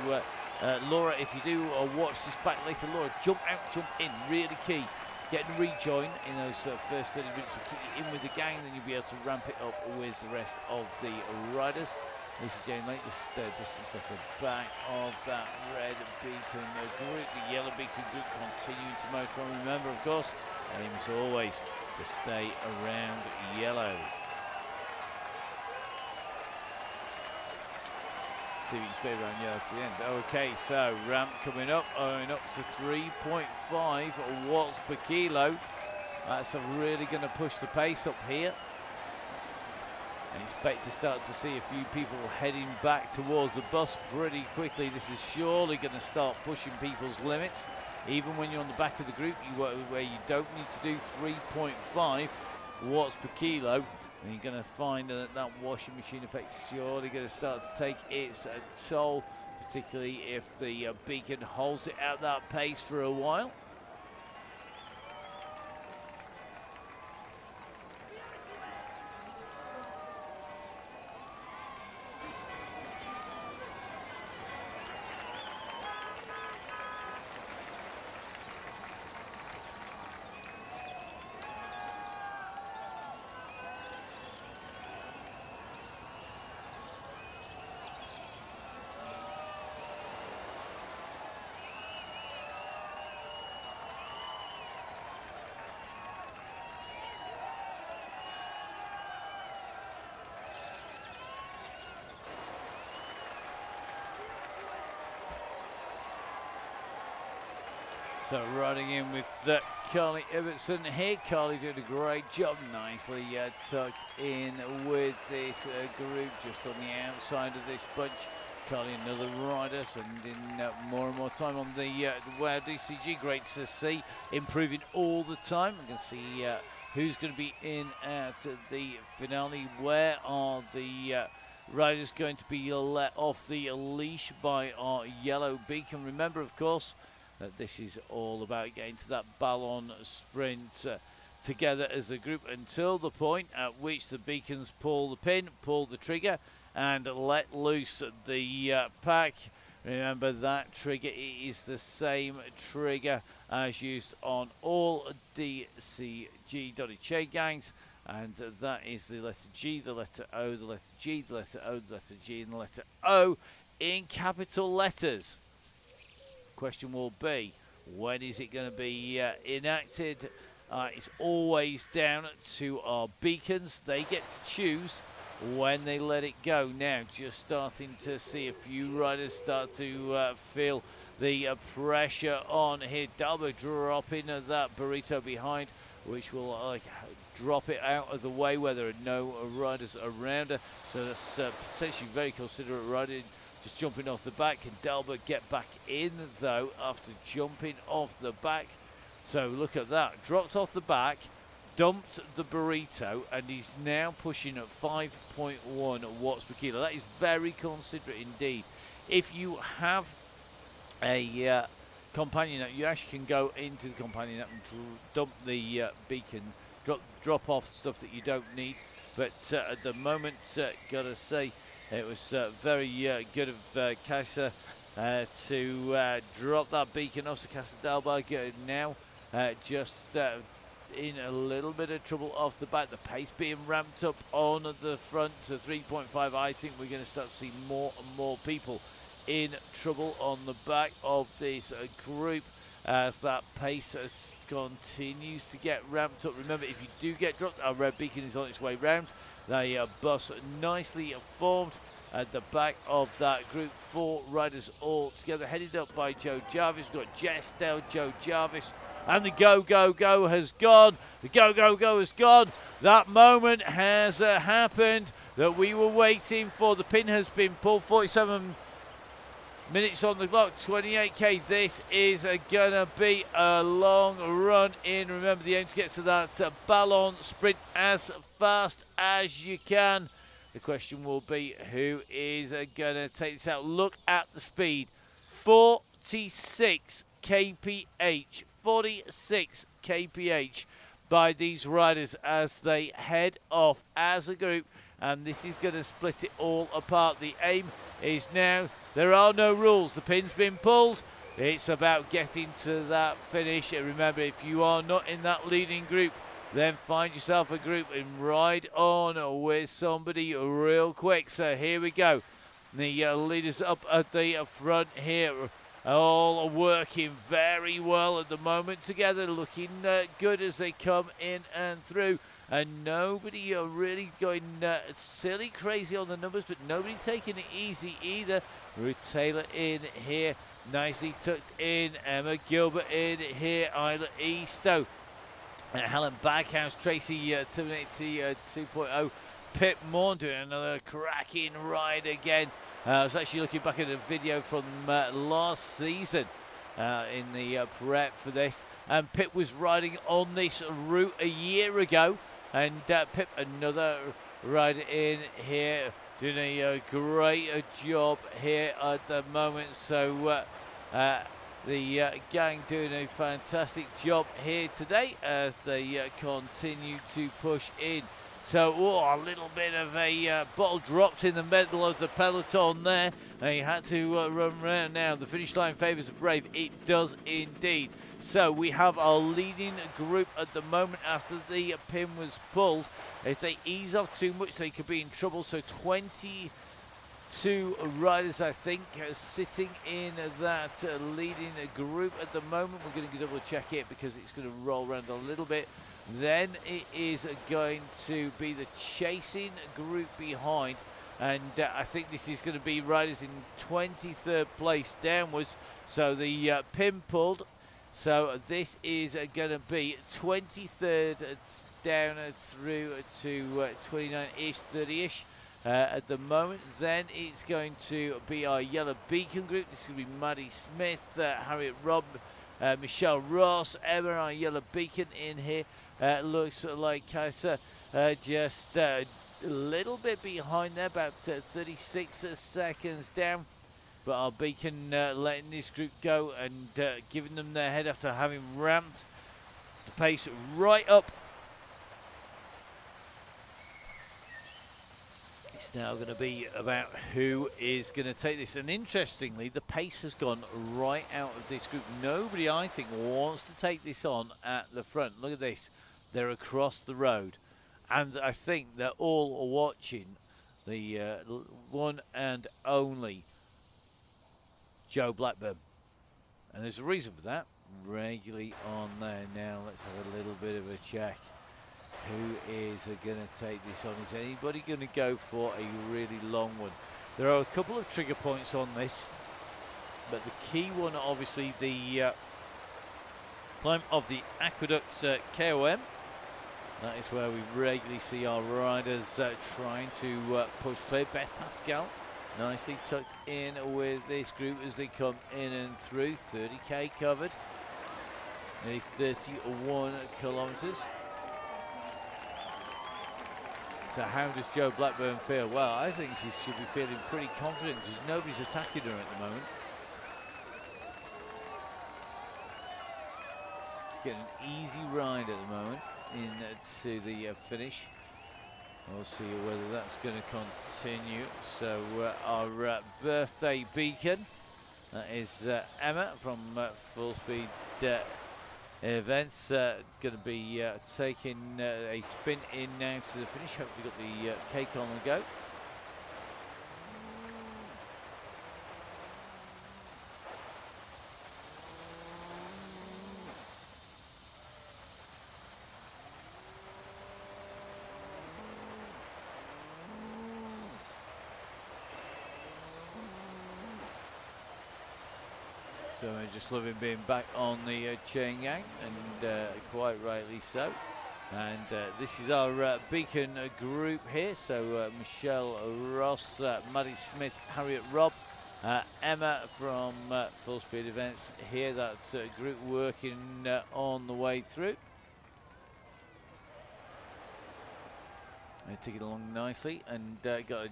Laura, if you do watch this back later, Laura, jump out, jump in, really key. Get and rejoin in those first 30 minutes. We'll keep you in with the gang, then you'll be able to ramp it up with the rest of the riders. This is Jane Lake. This is the back of that red beacon group. The yellow beacon group continuing to motor on. Remember, of course, aim is always to stay around yellow. See if you can stay around yellow to the end. Okay, so ramp coming up to 3.5 watts per kilo. That's really going to push the pace up here. And expect to start to see a few people heading back towards the bus pretty quickly. This is surely going to start pushing people's limits. Even when you're on the back of the group, where you don't need to do 3.5 watts per kilo, and you're going to find that that washing machine effect is surely going to start to take its toll, particularly if the beacon holds it at that pace for a while. So running in with Carly Ibbotson here. Carly doing a great job, nicely tucked in with this group just on the outside of this bunch. Carly, another rider, spending more and more time on the WOW DCG. Great to see, improving all the time. We can see who's going to be in at the finale. Where are the riders going to be let off the leash by our yellow beacon? Remember, of course, this is all about getting to that ballon sprint together as a group until the point at which the beacons pull the pin, pull the trigger, and let loose the pack. Remember, that trigger is the same trigger as used on all DCG Donny Chaingangs, and that is the letter G, the letter O, the letter G, the letter O, the letter G, and the letter O in capital letters. Question will be, when is it going to be enacted? It's always down to our beacons. They get to choose when they let it go. Now, just starting to see a few riders start to feel the pressure on here. Dalbo dropping that burrito behind, which will drop it out of the way where there are no riders around her. So that's potentially very considerate riding. Just jumping off the back. Can Delbert get back in, though, after jumping off the back? So look at that. Dropped off the back, dumped the burrito, and he's now pushing at 5.1 watts per kilo. That is very considerate indeed. If you have a companion app, you actually can go into the companion app and dump the beacon, drop off stuff that you don't need. But at the moment, gotta say, it was very good of Casa to drop that beacon off. So Casa Dalberg now just in a little bit of trouble off the back. The pace being ramped up on the front to 3.5. I think we're going to start to see more and more people in trouble on the back of this group as that pace continues to get ramped up. Remember, if you do get dropped, our red beacon is on its way round. They bus nicely formed at the back of that group. 4 riders all together, headed up by Joe Jarvis. We've got Jess Dale, Joe Jarvis, and the Go, Go, Go has gone. The Go, Go, Go has gone. That moment has happened that we were waiting for. The pin has been pulled. 47 minutes on the clock, 28k. This is going to be a long run in. Remember, the aim to get to that ballon sprint as fast as you can. The question will be, who is going to take this out? Look at the speed. 46 kph. 46 kph by these riders as they head off as a group. And this is going to split it all apart. The aim is now, there are no rules. The pin's been pulled. It's about getting to that finish. And remember, if you are not in that leading group, then find yourself a group and ride on with somebody real quick. So here we go. The leaders up at the front here, all working very well at the moment together, looking good as they come in and through. And nobody are really going silly crazy on the numbers, but nobody taking it easy either. Ruth Taylor in here, nicely tucked in. Emma Gilbert in here. Isla Eastoe. Helen Backhouse, Tracy Terminator 2.0. Pip Morn doing another cracking ride again. I was actually looking back at a video from last season in the prep for this. And Pip was riding on this route a year ago. And Pip, another rider in here, doing a great job here at the moment. So the gang doing a fantastic job here today as they continue to push in. So, a little bit of a bottle dropped in the middle of the peloton there. They had to run round now. The finish line favours the brave. It does indeed. So, we have our leading group at the moment after the pin was pulled. If they ease off too much, they could be in trouble. So, 22 riders, I think, sitting in that leading group at the moment. We're going to double check it because it's going to roll around a little bit. Then it is going to be the chasing group behind, and I think this is going to be riders in 23rd place downwards. So the pin pulled, so this is going to be 23rd down through to 29-ish, 30-ish at the moment. Then it's going to be our yellow beacon group. This is going to be Maddie Smith, Harriet Robb, Michelle Ross, Emma, our yellow beacon in here. Looks like Kaiser just a little bit behind there, about 36 seconds down. But our beacon letting this group go and giving them their head after having ramped the pace right up. It's now going to be about who is going to take this. And interestingly, the pace has gone right out of this group. Nobody, I think, wants to take this on at the front. Look at this. They're across the road. And I think they're all watching the one and only Joe Blackburn. And there's a reason for that. Regularly on there now. Let's have a little bit of a check. Who is going to take this on? Is anybody going to go for a really long one? There are a couple of trigger points on this, but the key one, obviously, the climb of the Aqueduct KOM. That is where we regularly see our riders trying to push clear. Beth Pascal nicely tucked in with this group as they come in and through. 30k covered, nearly 31 kilometres. So how does Joe Blackburn feel? Well, I think she should be feeling pretty confident because nobody's attacking her at the moment. She's getting an easy ride at the moment into the finish. We'll see whether that's going to continue. So our birthday beacon, that is Emma from Full Speed Events, going to be taking a spin in now to the finish. Hopefully got the cake on the go. So we're just loving being back on the Chaingang, and quite rightly so. And this is our beacon group here. So Michelle Ross, Maddie Smith, Harriet Robb, Emma from Full Speed Events here. That group working on the way through. They're ticking along nicely and got a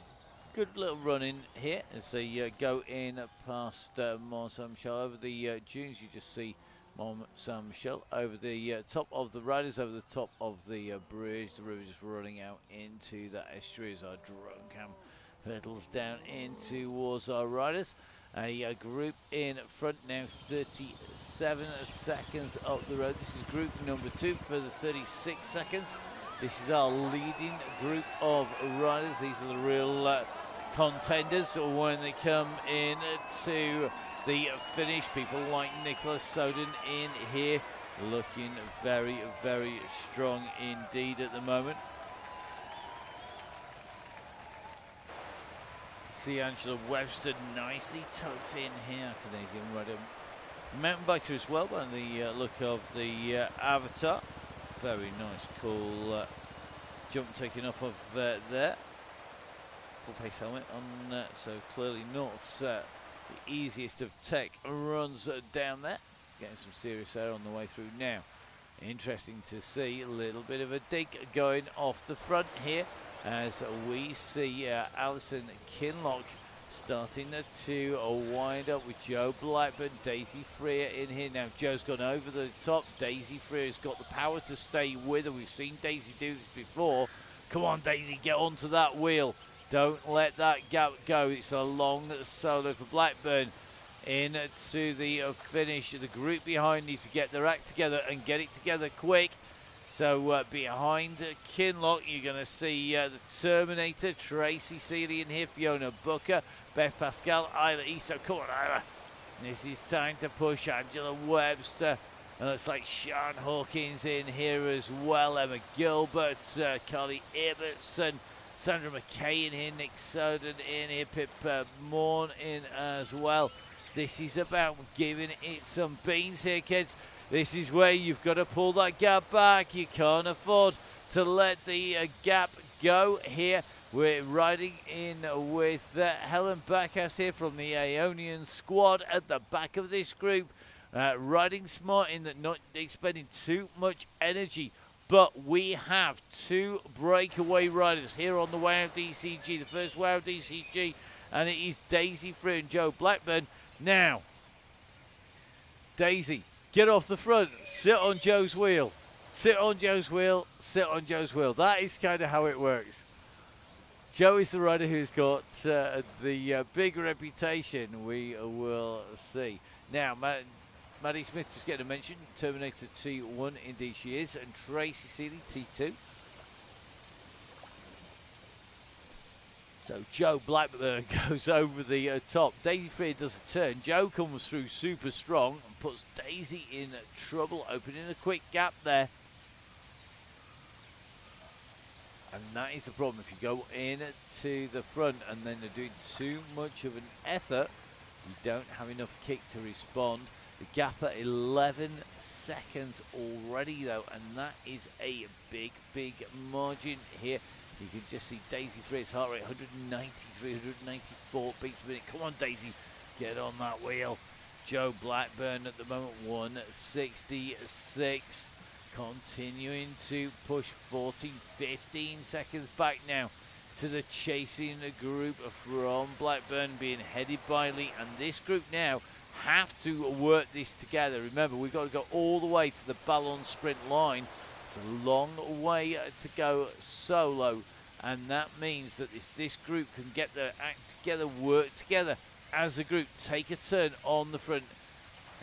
good little run in here as they go in past Mont Saint-Michel over the dunes. You just see Mont Saint-Michel over the top of the riders, over the top of the bridge. The river just running out into that estuary as our drone cam hurtles down in towards our riders. A group in front now, 37 seconds up the road. This is group number 2 for the 36 seconds. This is our leading group of riders. These are the real contenders when they come in to the finish. People like Nicholas Soden in here, looking very, very strong indeed at the moment. See Angela Webster nicely tucked in here, Canadian rider. Mountain biker as well by the look of the avatar. Very nice, cool jump taken off of there. Full face helmet on, so clearly not the easiest of tech runs down there. Getting some serious air on the way through now. Interesting to see a little bit of a dig going off the front here, as we see Alison Kinlock starting to wind up with Joe Blackburn, Daisy Freer in here. Now Joe's gone over the top. Daisy Freer's got the power to stay with her. We've seen Daisy do this before. Come on, Daisy, get onto that wheel. Don't let that gap go. It's a long solo for Blackburn into the finish. The group behind need to get their act together and get it together quick. So behind Kinlock, you're going to see the Terminator, Tracy Seeley in here, Fiona Booker, Beth Pascal, Isla Issa. Come on, Isla. This is time to push Angela Webster. And it's like Sean Hawkins in here as well, Emma Gilbert, Carly Ibbotson, Sandra McKay in here, Nick Soden in here, Pip Morn in as well. This is about giving it some beans here, kids. This is where you've got to pull that gap back. You can't afford to let the gap go here. We're riding in with Helen Backhouse here from the Aeonian squad at the back of this group. Riding smart in that, not expending too much energy. But we have 2 breakaway riders here on the WOW DCG. The first WOW DCG, and it is Daisy Freer and Joe Blackburn. Now, Daisy, get off the front, sit on Joe's wheel, sit on Joe's wheel, sit on Joe's wheel. That is kind of how it works. Joe is the rider who's got the big reputation, we will see. Now, Maddie Smith just getting a mention, Terminator T1, indeed she is, and Tracy Seeley T2. So Joe Blackburn goes over the top. Daisy Freer does the turn. Joe comes through super strong and puts Daisy in trouble, opening a quick gap there. And that is the problem. If you go in to the front and then they're doing too much of an effort, you don't have enough kick to respond. The gap at 11 seconds already, though, and that is a big, big margin here. You can just see Daisy Freer's heart rate, 193, 194 beats per minute. Come on, Daisy, get on that wheel. Joe Blackburn at the moment, 166. Continuing to push 14, 15 seconds back now to the chasing group from Blackburn, being headed by Lee. And this group now have to work this together. Remember, we've got to go all the way to the Ballon sprint line. It's a long way to go solo, and that means that if this group can get their act together, work together as a group, take a turn on the front.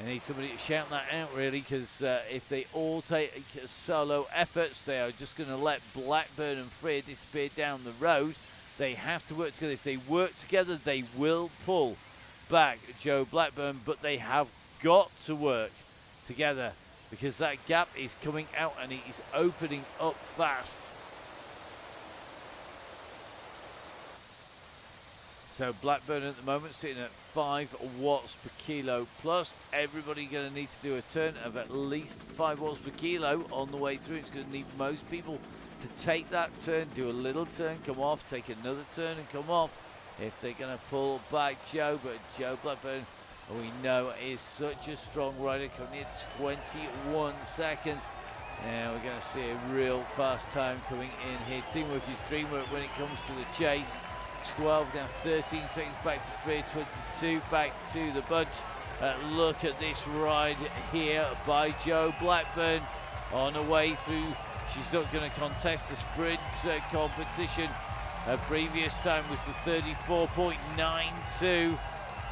I need somebody to shout that out, really, because if they all take solo efforts, they are just going to let Blackburn and Freer disappear down the road. They have to work together. If they work together, they will pull back Joe Blackburn, but they have got to work together, because that gap is coming out and it is opening up fast. So Blackburn at the moment sitting at 5 watts per kilo plus. Everybody going to need to do a turn of at least 5 watts per kilo on the way through. It's going to need most people to take that turn, do a little turn, come off, take another turn and come off if they're going to pull back Joe. But Joe Blackburn, we know, is such a strong rider, coming in 21 seconds. Now we're going to see a real fast time coming in here. Teamwork is dreamwork when it comes to the chase. 12 now, 13 seconds back to Freer, 22 back to the bunch. Look at this ride here by Joe Blackburn on her way through. She's not going to contest the sprint competition. Her previous time was the 34.92.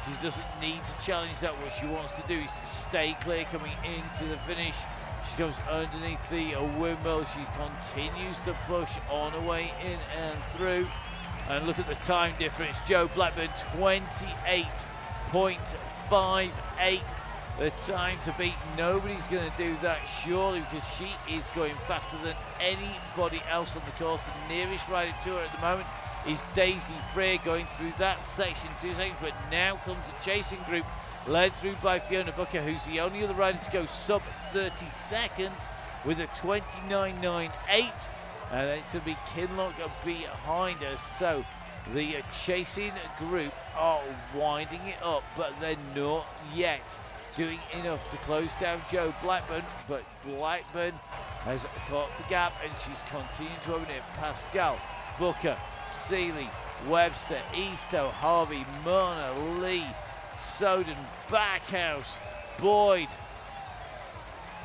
She doesn't need to challenge that. What she wants to do is to stay clear coming into the finish. She goes underneath the windmill. She continues to push on her way in and through. And look at the time difference. Jo Blackburn 28.58. The time to beat. Nobody's going to do that surely, because she is going faster than anybody else on the course. The nearest rider to her at the moment is Daisy Freer, going through that section 2 seconds. But now comes the chasing group, led through by Fiona Booker, who's the only other rider to go sub 30 seconds with a 29.98. And then it's going to be Kinlock behind us. So the chasing group are winding it up, but they're not yet doing enough to close down Jo Blackburn. But Blackburn has caught the gap, and she's continuing to open it. Pascal, Booker, Seeley, Webster, Eastoe, Harvey, Mona, Lee, Soden, Backhouse, Boyd.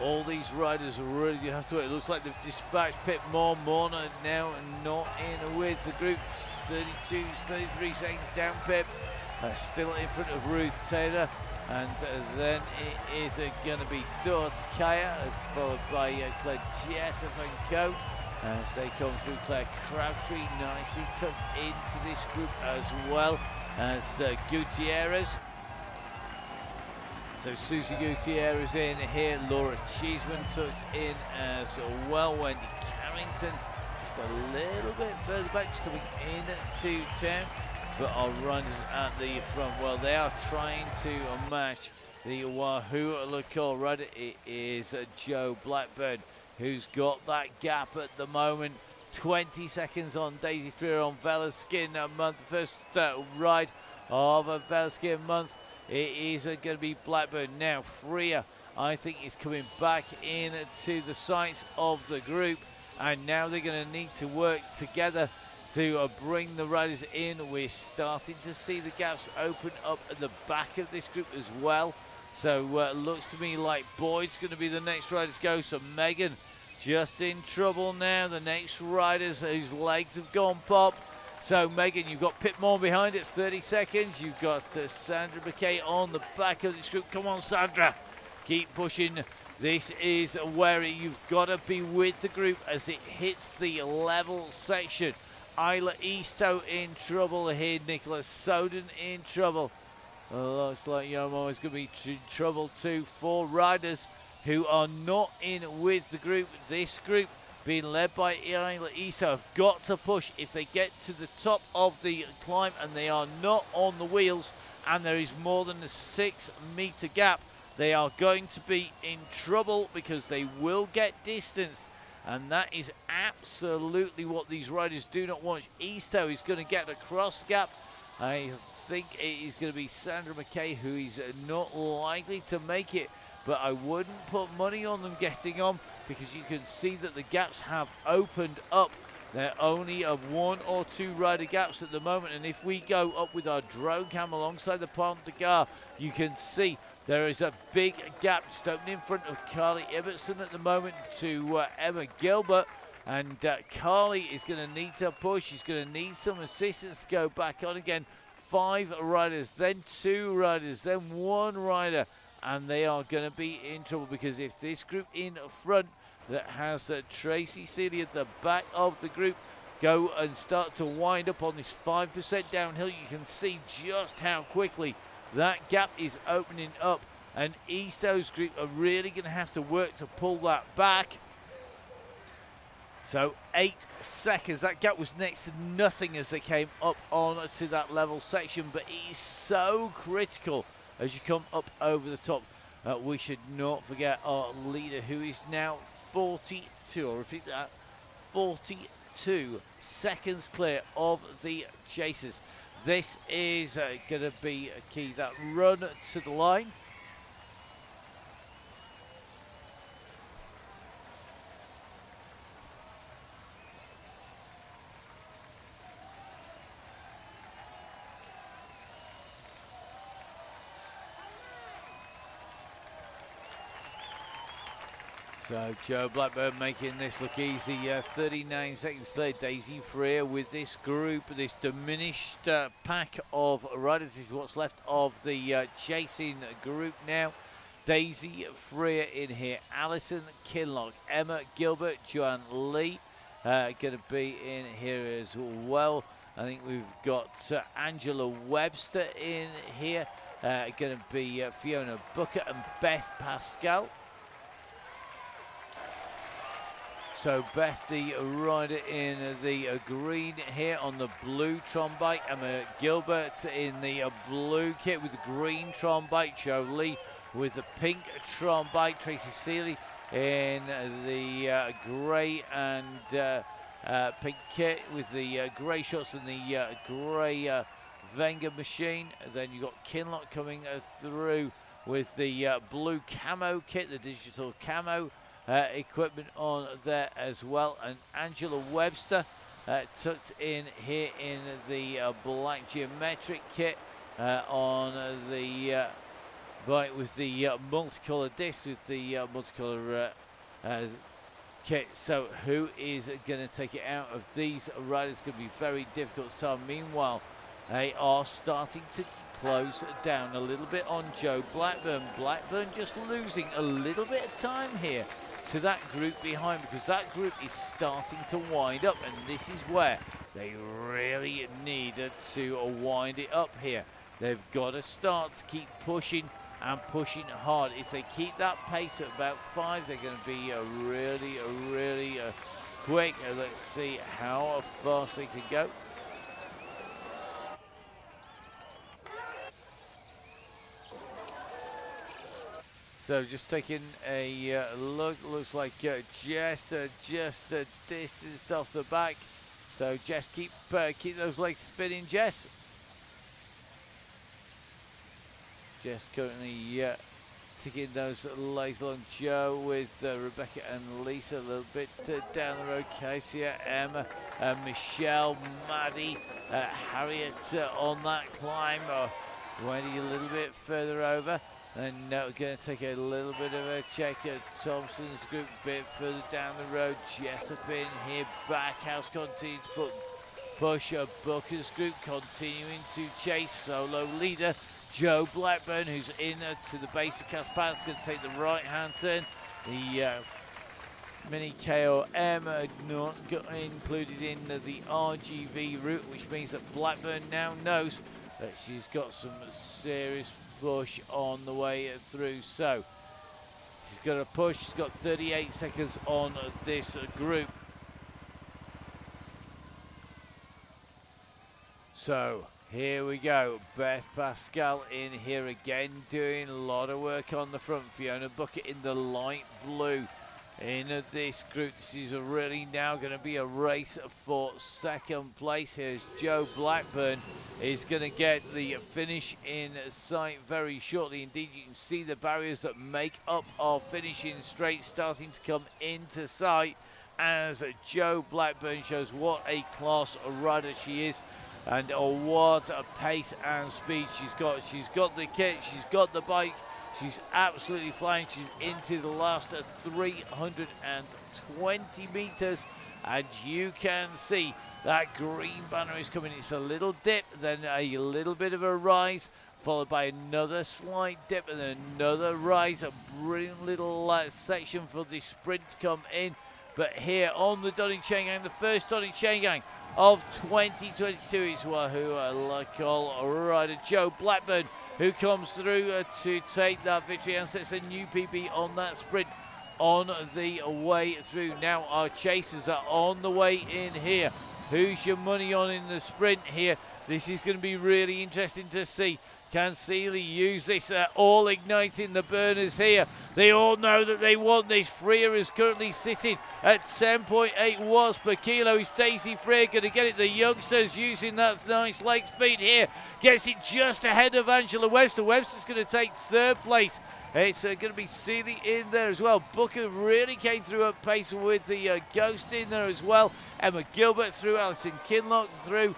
All these riders are really going to have to work. It looks like they've dispatched Pip Moore. Mona now not in with the group. 32, 33 seconds down, Pip. Still in front of Ruth Taylor. And then it is going to be Dot Kaya, followed by Claire Jessup and Co. As they come through, Claire Crabtree nicely tucked into this group, as well as Gutierrez. So Susie Gutierrez in here, Laura Cheeseman tucked in as well. Wendy Carrington just a little bit further back, just coming into town. But our riders at the front, well, they are trying to match the Wahoo LaCour rider. It is Jo Blackburn who's got that gap at the moment. 20 seconds on Daisy Freer on Velaskin month. The first ride of a Velaskin month. It is going to be Blackburn. Now Freer, I think, is coming back into the sights of the group. And now they're going to need to work together to bring the riders in. We're starting to see the gaps open up at the back of this group as well. So it looks to me like Boyd's going to be the next rider to go. So Megan just in trouble now. The next riders whose legs have gone pop. So Megan, you've got Pip Moore behind it, 30 seconds. You've got Sandra McKay on the back of this group. Come on, Sandra. Keep pushing. This is where you've got to be with the group as it hits the level section. Isla Eastoe in trouble here. Nicholas Soden in trouble. Looks like Yomo is going to be in trouble too. 4 riders who are not in with the group. This group being led by Isla Eastoe have got to push. If they get to the top of the climb and they are not on the wheels and there is more than a 6-meter gap, they are going to be in trouble because they will get distanced. And that is absolutely what these riders do not want. Eastoe is going to get across gap. I think it is going to be Sandra McKay who is not likely to make it. But I wouldn't put money on them getting on, because you can see that the gaps have opened up. They're only 1 or 2 rider gaps at the moment. And if we go up with our drone cam alongside the Pont de Gare, you can see there is a big gap just opening in front of Carly Ibbotson at the moment to Emma Gilbert. And Carly is going to need to push. She's going to need some assistance to go back on again. 5 riders, then 2 riders, then 1 rider. And they are going to be in trouble, because if this group in front that has Tracy Seeley at the back of the group go and start to wind up on this 5% downhill, you can see just how quickly that gap is opening up. And Eastoe's group are really going to have to work to pull that back. So 8 seconds. That gap was next to nothing as they came up on to that level section, but it is so critical as you come up over the top. We should not forget our leader, who is now 42. I'll repeat that, 42 seconds clear of the chasers. This is going to be key, that run to the line. So Joe Blackburn making this look easy. 39 seconds to Daisy Freer with this group, this diminished pack of riders. This is what's left of the chasing group now. Daisy Freer in here, Alison Kinlock, Emma Gilbert, Joanne Lee going to be in here as well. I think we've got Angela Webster in here, going to be Fiona Booker and Beth Pascal. So Beth, the rider in the green here on the blue Tron bike. Emma Gilbert in the blue kit with the green Tron bike. Joe Lee with the pink Tron bike. Tracy Seeley in the grey and pink kit with the grey shorts and the grey Wenger machine. Then you've got Kinlock coming through with the blue camo kit, the digital camo equipment on there as well. And Angela Webster tucked in here in the black geometric kit on the bike with the multicolour disc with the multicolour kit. So who is going to take it out of these riders? Going to be very difficult to tell. Meanwhile, they are starting to close down a little bit on Joe Blackburn. Blackburn just losing a little bit of time here to that group behind, because that group is starting to wind up, and this is where they really needed to wind it up here. They've got to start to keep pushing and pushing hard. If they keep that pace at about 5, they're going to be really quick. Let's see how fast they can go. So just taking a look, looks like just distanced off the back. So Jess, keep those legs spinning, Jess. Jess currently ticking those legs along. Joe with Rebecca and Lisa a little bit down the road. Cassia, Emma, Michelle, Maddie, Harriet on that climb. Wendy a little bit further over. And now we're going to take a little bit of a check at Thompson's group, a bit further down the road. Jessup in here, Backhouse continues to push. Booker's group continuing to chase. Solo leader Joe Blackburn, who's in to the base of Caspass, going to take the right-hand turn. The Mini KOM not included in the RGV route, which means that Blackburn now knows that she's got some serious push on the way through. So she's got a push. She's got 38 seconds on this group. So here we go. Beth Pascal in here again, doing a lot of work on the front. Fiona Bucket in the light blue in this group. This is really now going to be a race for second place. Here's Joe Blackburn is going to get the finish in sight very shortly. Indeed, you can see the barriers that make up our finishing straight starting to come into sight as Joe Blackburn shows what a class rider she is, and what a pace and speed she's got. She's got the kit, she's got the bike, she's absolutely flying. She's into the last 320 meters, and you can see that green banner is coming. It's a little dip, then a little bit of a rise, followed by another slight dip and then another rise. A brilliant little section for the sprint to come in. But here on the Donny Chaingang, the first Donny Chaingang of 2022 is who I like all rider Joe Blackburn, who comes through to take that victory and sets a new PB on that sprint on the way through. Now our chasers are on the way in here. Who's your money on in the sprint here? This is going to be really interesting to see. Can Seeley use this? They're all igniting the burners here. They all know that they want this. Freer is currently sitting at 10.8 watts per kilo. Is Daisy Freer going to get it? The youngsters using that nice leg speed here. Gets it just ahead of Angela Webster. Webster's going to take third place. It's going to be Seeley in there as well. Booker really came through at pace with the Ghost in there as well. Emma Gilbert through, Alison Kinlock through.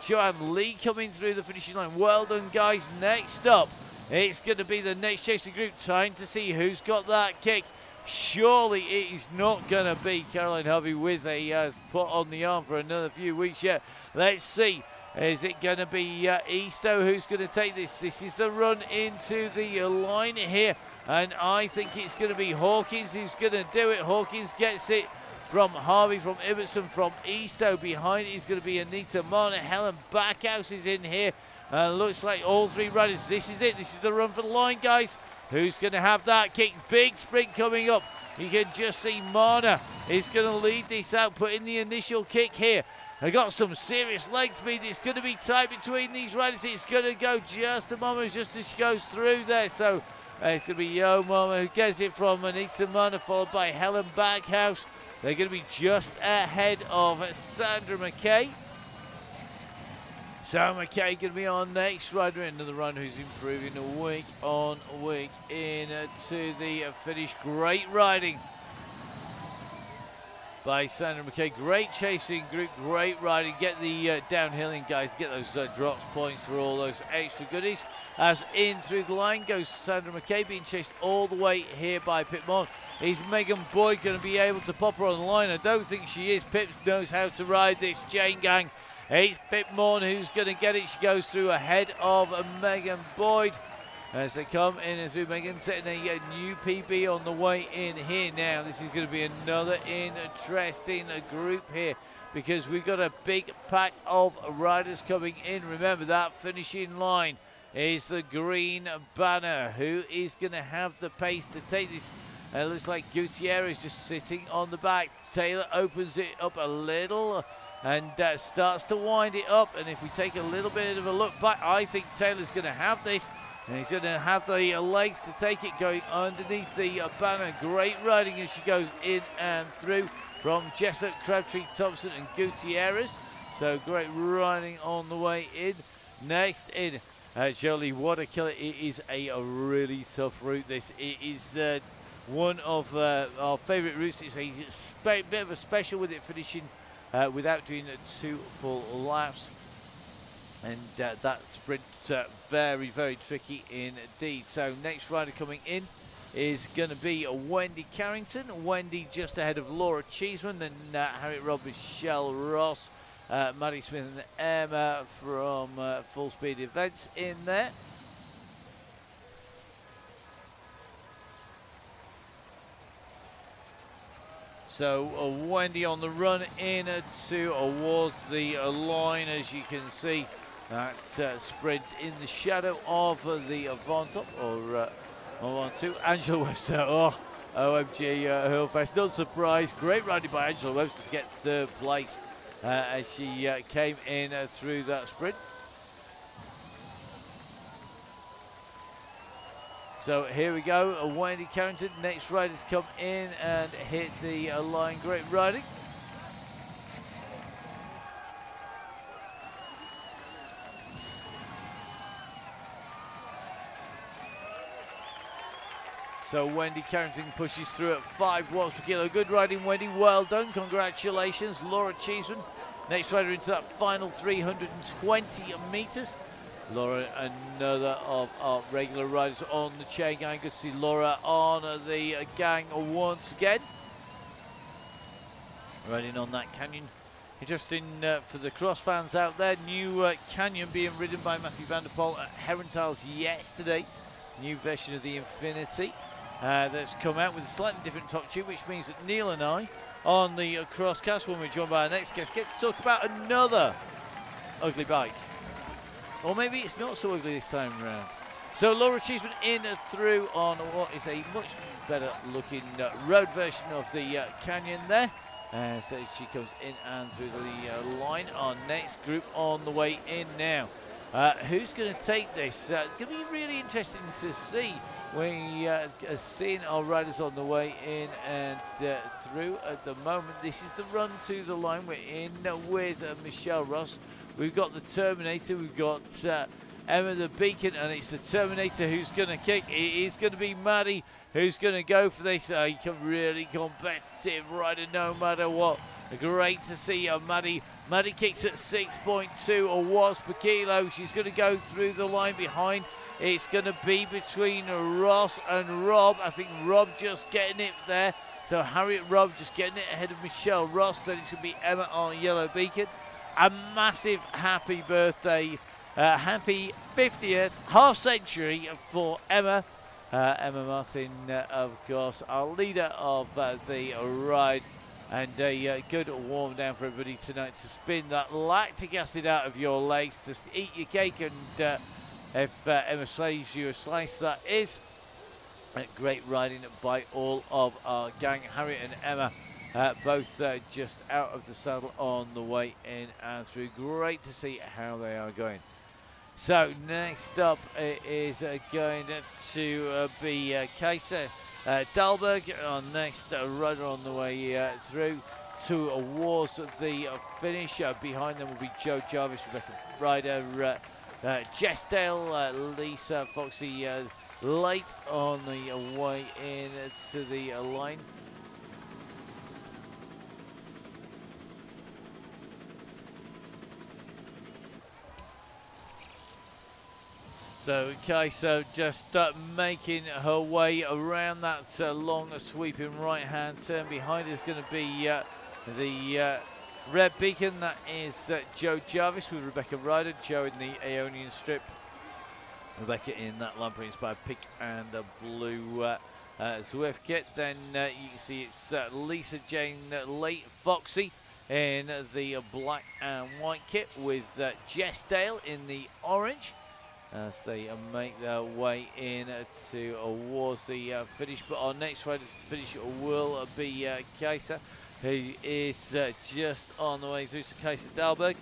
Joanne Lee coming through the finishing line. Well done, guys. Next up, it's going to be the next chasing group. Time to see who's got that kick. Surely it is not going to be Caroline Hovey with a put on the arm for another few weeks yet. Let's see. Is it going to be Easto who's going to take this? This is the run into the line here. And I think it's going to be Hawkins who's going to do it. Hawkins gets it from Harvey, from Ibbotson, from Easto. Behind it is going to be Anita Marner. Helen Backhouse is in here. Looks like all three runners. This is it. This is the run for the line, guys. Who's going to have that kick? Big sprint coming up. You can just see Marner is going to lead this out, put in the initial kick here. They got some serious leg speed. It's going to be tight between these riders. It's going to go just a moment just as she goes through there. So it's going to be Yo Mama who gets it from Anita Marner, followed by Helen Backhouse. They're going to be just ahead of Sandra McKay. Sarah McKay going to be our next rider, another rider who's improving week on week into the finish. Great riding by Sandra McKay. Great chasing group, great riding. Get the downhill in, guys. Get those drops points for all those extra goodies. As in through the line goes Sandra McKay, being chased all the way here by Pip Mon. Is Megan Boyd going to be able to pop her on the line? I don't think she is. Pip knows how to ride this Chaingang. It's Pip Morn who's going to get it. She goes through ahead of Megan Boyd as they come in and through. Megan setting a new PB on the way in here now. This is going to be another interesting group here because we've got a big pack of riders coming in. Remember, that finishing line is the green banner. Who is going to have the pace to take this? It looks like Gutierrez just sitting on the back. Taylor opens it up a little and starts to wind it up. And if we take a little bit of a look back, I think Taylor's going to have this. And he's going to have the legs to take it going underneath the banner. Great riding as she goes in and through from Jessup, Crabtree, Thompson and Gutierrez. So great riding on the way in. Next in, Jolie, what a killer. It is a really tough route. This it is one of our favourite routes. It's a bit of a special with it finishing without doing 2 full laps. And that sprint very, very tricky indeed. So next rider coming in is going to be Wendy Carrington. Wendy just ahead of Laura Cheeseman, then Harriet Robb, Michelle Ross, Maddie Smith and Emma from Full Speed Events in there. So Wendy on the run in towards the line, as you can see. That sprint in the shadow of the Avantop, or 1-2. Angela Webster, OMG Hurlfest, not surprised. Great riding by Angela Webster to get 3rd place as she came in through that sprint. So here we go, Wendy Carrington, next riders come in and hit the line. Great riding. So Wendy Carrington pushes through at 5 watts per kilo. Good riding, Wendy. Well done. Congratulations. Laura Cheeseman, next rider into that final 320 metres. Laura, another of our regular riders on the chain gang. Good to see Laura on the gang once again. Riding on that canyon. Interesting for the cross fans out there. New canyon being ridden by Matthew van der Poel at Herentals yesterday. New version of the Infinity that's come out with a slightly different top tube, which means that Neil and I on the crosscast, when we're joined by our next guest, get to talk about another ugly bike. Or maybe it's not so ugly this time around. So Laura Cheeseman in through on what is a much better looking road version of the Canyon there. So she comes in and through the line. Our next group on the way in now. Who's going to take this? It's going to be really interesting to see. We are seeing our riders on the way in and through at the moment. This is the run to the line. We're in with Michelle Ross. We've got the Terminator, we've got Emma the Beacon, and it's the Terminator who's going to kick. It is going to be Maddie who's going to go for this. Really competitive rider no matter what. Great to see Maddie. Maddie kicks at 6.2 watts per kilo. She's going to go through the line behind. It's going to be between Ross and Rob. I think Rob just getting it there. So Harriet Rob just getting it ahead of Michelle Ross. Then it's going to be Emma on Yellow Beacon. A massive happy birthday, happy 50th half century for Emma. Emma Martin, of course, our leader of the ride. And a good warm down for everybody tonight to spin that lactic acid out of your legs, to eat your cake. And if Emma slays you a slice, that is great riding by all of our gang. Harriet and Emma both just out of the saddle on the way in and through. Great to see how they are going. So next up is going to be Kaiser Dahlberg, our next rider on the way through towards the finish. Behind them will be Joe Jarvis, Rebecca Ryder, Jess Dale, Lisa Foxy late on the way in to the line. So Kaiso just making her way around that long sweeping right hand turn. Behind is going to be the red beacon. That is Joe Jarvis with Rebecca Ryder. Joe in the Aeonian strip. Rebecca in that lamprey inspired pink and a blue Zwift kit. Then you can see it's Lisa Jane Late Foxy in the black and white kit with Jess Dale in the orange as they make their way in towards the finish. But our next rider to finish will be Kaiser, who is just on the way through. So Kaiser Dahlberg,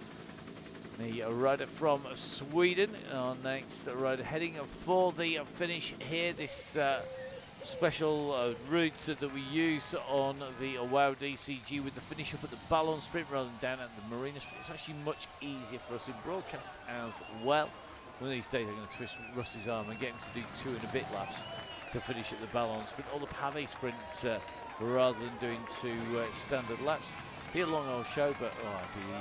the rider from Sweden, our next rider heading for the finish here. This special route that we use on the WOW DCG with the finish up at the Ballon Sprint rather than down at the Marina Sprint. It's actually much easier for us in broadcast as well. One of these days I'm going to twist Rusty's arm and get him to do 2 and a bit laps to finish at the Ballon Sprint or the Pavé Sprint rather than doing 2 standard laps. Be a long old show, but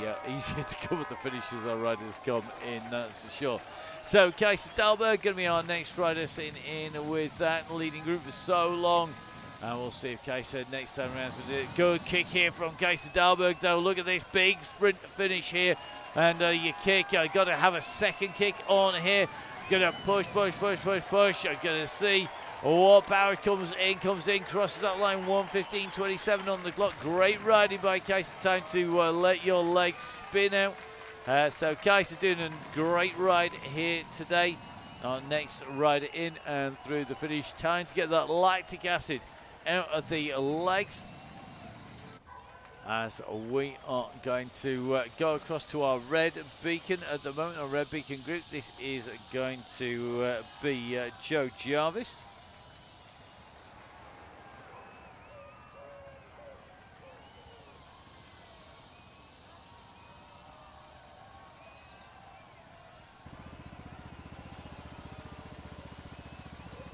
it'd be easier to cover the finish as our riders come in, that's for sure. So Kaiser Dahlberg going to be our next rider sitting in with that leading group for so long. And we'll see if Kaiser next time around will do it. Good kick here from Kaiser Dahlberg though. Look at this big sprint finish here. And your kick, I've got to have a second kick on here. Going to push. I'm going to see what power comes in, crosses that line. 1:15.27 on the clock. Great riding by Kaiser. Time to let your legs spin out. So Kaiser doing a great ride here today. Our next rider in and through the finish. Time to get that lactic acid out of the legs, as we are going to go across to our red beacon at the moment, our red beacon group. This is going to be Joe Jarvis.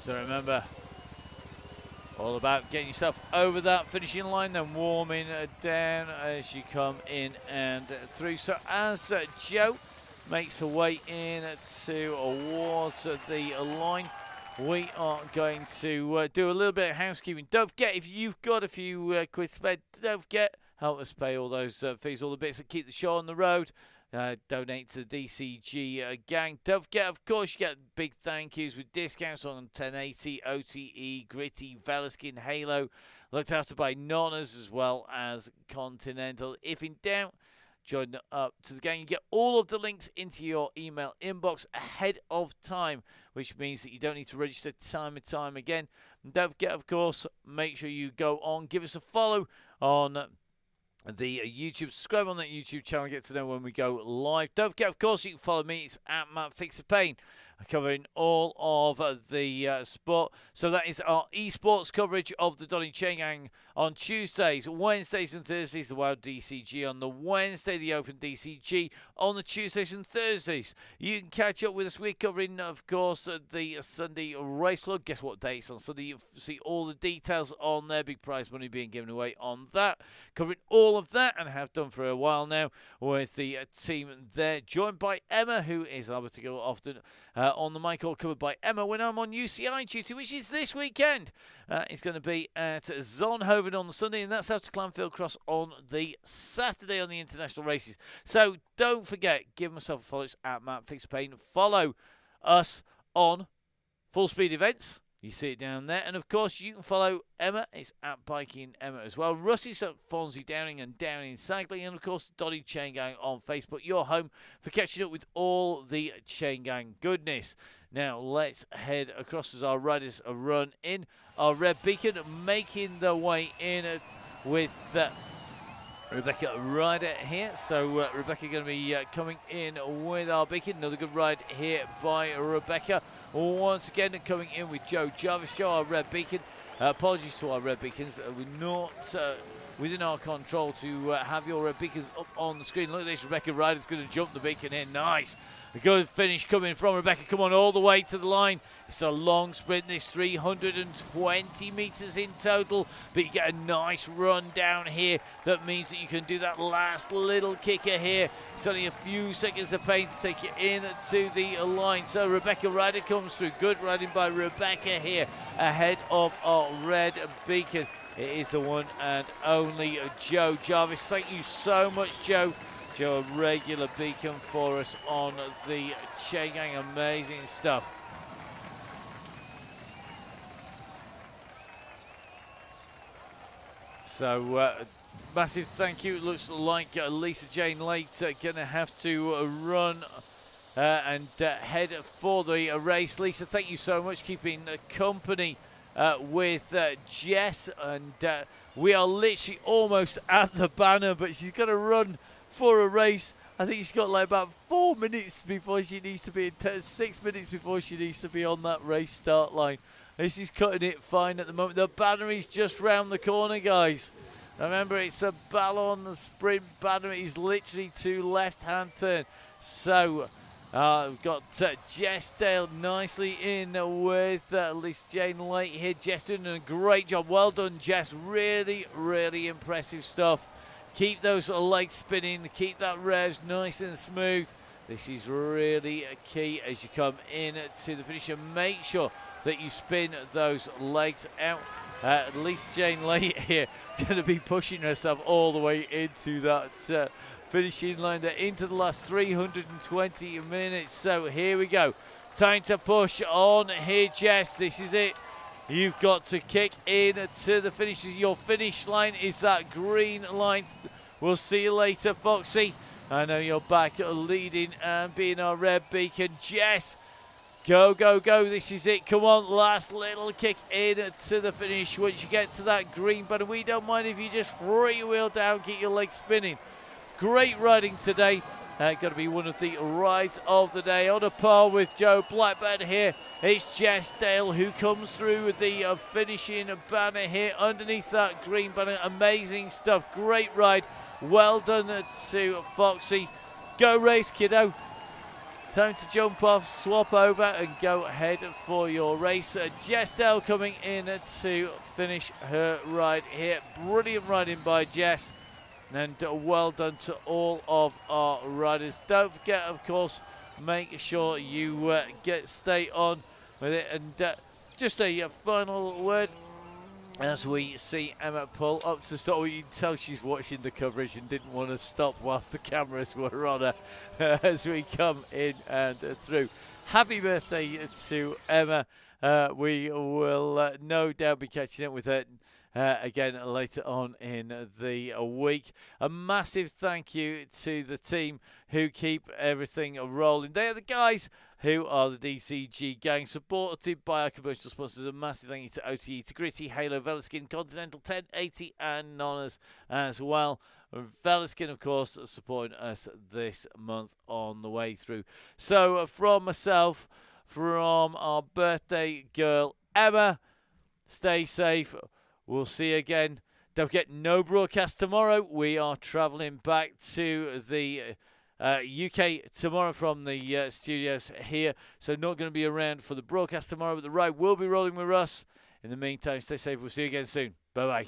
So remember, all about getting yourself over that finishing line, then warming down as you come in and through. So as Joe makes her way in towards the line, we are going to do a little bit of housekeeping. Don't forget, if you've got a few quid spent, don't forget, help us pay all those fees, all the bits that keep the show on the road. Donate to the DCG gang. Don't forget, of course, you get big thank yous with discounts on 1080, OTE, Gritty, Velaskin, Halo. Looked after by Nonnas as well as Continental. If in doubt, join up to the gang. You get all of the links into your email inbox ahead of time, which means that you don't need to register time and time again. And don't forget, of course, make sure you go on, give us a follow on the YouTube, subscribe on that YouTube channel, get to know when we go live. Don't forget, of course, you can follow me. It's at Matt Fixer-Payne, covering all of the sport. So that is our esports coverage of the Donny Chaingang on Tuesdays, Wednesdays and Thursdays, the Wild DCG on the Wednesday, the Open DCG on the Tuesdays and Thursdays. You can catch up with us. We're covering, of course, the Sunday race vlog. Guess what day it's on Sunday? You see all the details on there. Big prize money being given away on that. Covering all of that and have done for a while now with the team there. Joined by Emma, who is able to go often on the mic, all covered by Emma when I'm on UCI duty, which is this weekend. It's going to be at Zonhoven on the Sunday, and that's after Clanfield Cross on the Saturday on the international races. So don't forget, give myself a follow. It's at Matt Fixpain. Follow us on Full Speed Events. You see it down there. And, of course, you can follow Emma. It's at Biking Emma as well. Rusty's at Fonzie Downing and Downing Cycling. And, of course, Donny Chaingang on Facebook. Your home for catching up with all the Chaingang goodness. Now, let's head across as our riders run in. Our Red Beacon making their way in with Rebecca Ryder here. So Rebecca going to be coming in with our Beacon. Another good ride here by Rebecca. Once again coming in with Joe Jarvis. Joe, our Red Beacon. Apologies to our Red Beacons. We're not within our control to have your Red Beacons up on the screen. Look at this. Rebecca Ryder's going to jump the Beacon in. Nice. A good finish coming from Rebecca. Come on, all the way to the line. It's a long sprint, this 320 metres in total, but you get a nice run down here. That means that you can do that last little kicker here. It's only a few seconds of pain to take you into the line. So Rebecca Ryder comes through. Good riding by Rebecca here ahead of our Red Beacon. It is the one and only Joe Jarvis. Thank you so much, Joe. Joe, a regular beacon for us on the Chaingang. Amazing stuff. So, massive thank you. It looks like Lisa Jane Late going to have to run and head for the race. Lisa, thank you so much, keeping company with Jess. And we are literally almost at the banner, but she's going to run for a race. I think she's got like about 4 minutes before she needs to be, 6 minutes before she needs to be on that race start line. This is cutting it fine at the moment. The banner is just round the corner, guys. Remember, it's a Ballon Sprint banner. It's literally to left-hand turn. So, we've got Jess Dale nicely in with Liz Jane Late here. Jess doing a great job. Well done, Jess. Really, really impressive stuff. Keep those legs spinning. Keep that revs nice and smooth. This is really key as you come in to the finish. And make sure that you spin those legs out. At least Jane Late here going to be pushing herself all the way into that finishing line there, into the last 320 minutes. So here we go. Time to push on here, Jess. This is it. You've got to kick in to the finish. Your finish line is that green line. We'll see you later, Foxy. I know you're back leading and being our Red Beacon. Jess, go, go, go. This is it. Come on, last little kick in to the finish. Once you get to that green button, we don't mind if you just freewheel down, get your legs spinning. Great riding today. Going to be one of the rides of the day. On a par with Joe Blackbird here. It's Jess Dale who comes through with the finishing banner here underneath that green banner. Amazing stuff. Great ride. Well done to Foxy. Go race, kiddo. Time to jump off, swap over and go ahead for your race. Jess Dale coming in to finish her ride here. Brilliant riding by Jess. And well done to all of our riders. Don't forget, of course, make sure you stay on with it. And just a final word as we see Emma pull up to stop. You can tell she's watching the coverage and didn't want to stop whilst the cameras were on her as we come in and through. Happy birthday to Emma. We will no doubt be catching up with her again later on in the week. A massive thank you to the team who keep everything rolling. They are the guys who are the DCG gang, supported by our commercial sponsors. A massive thank you to OTE, to Gritty, Halo, Velaskin, Continental, 1080 and Nonners as well. Velaskin, of course, supporting us this month on the way through. So from myself, from our birthday girl, Emma, stay safe. We'll see you again. Don't forget, no broadcast tomorrow. We are travelling back to the UK tomorrow from the studios here. So not going to be around for the broadcast tomorrow, but the ride will be rolling with us. In the meantime, stay safe. We'll see you again soon. Bye-bye.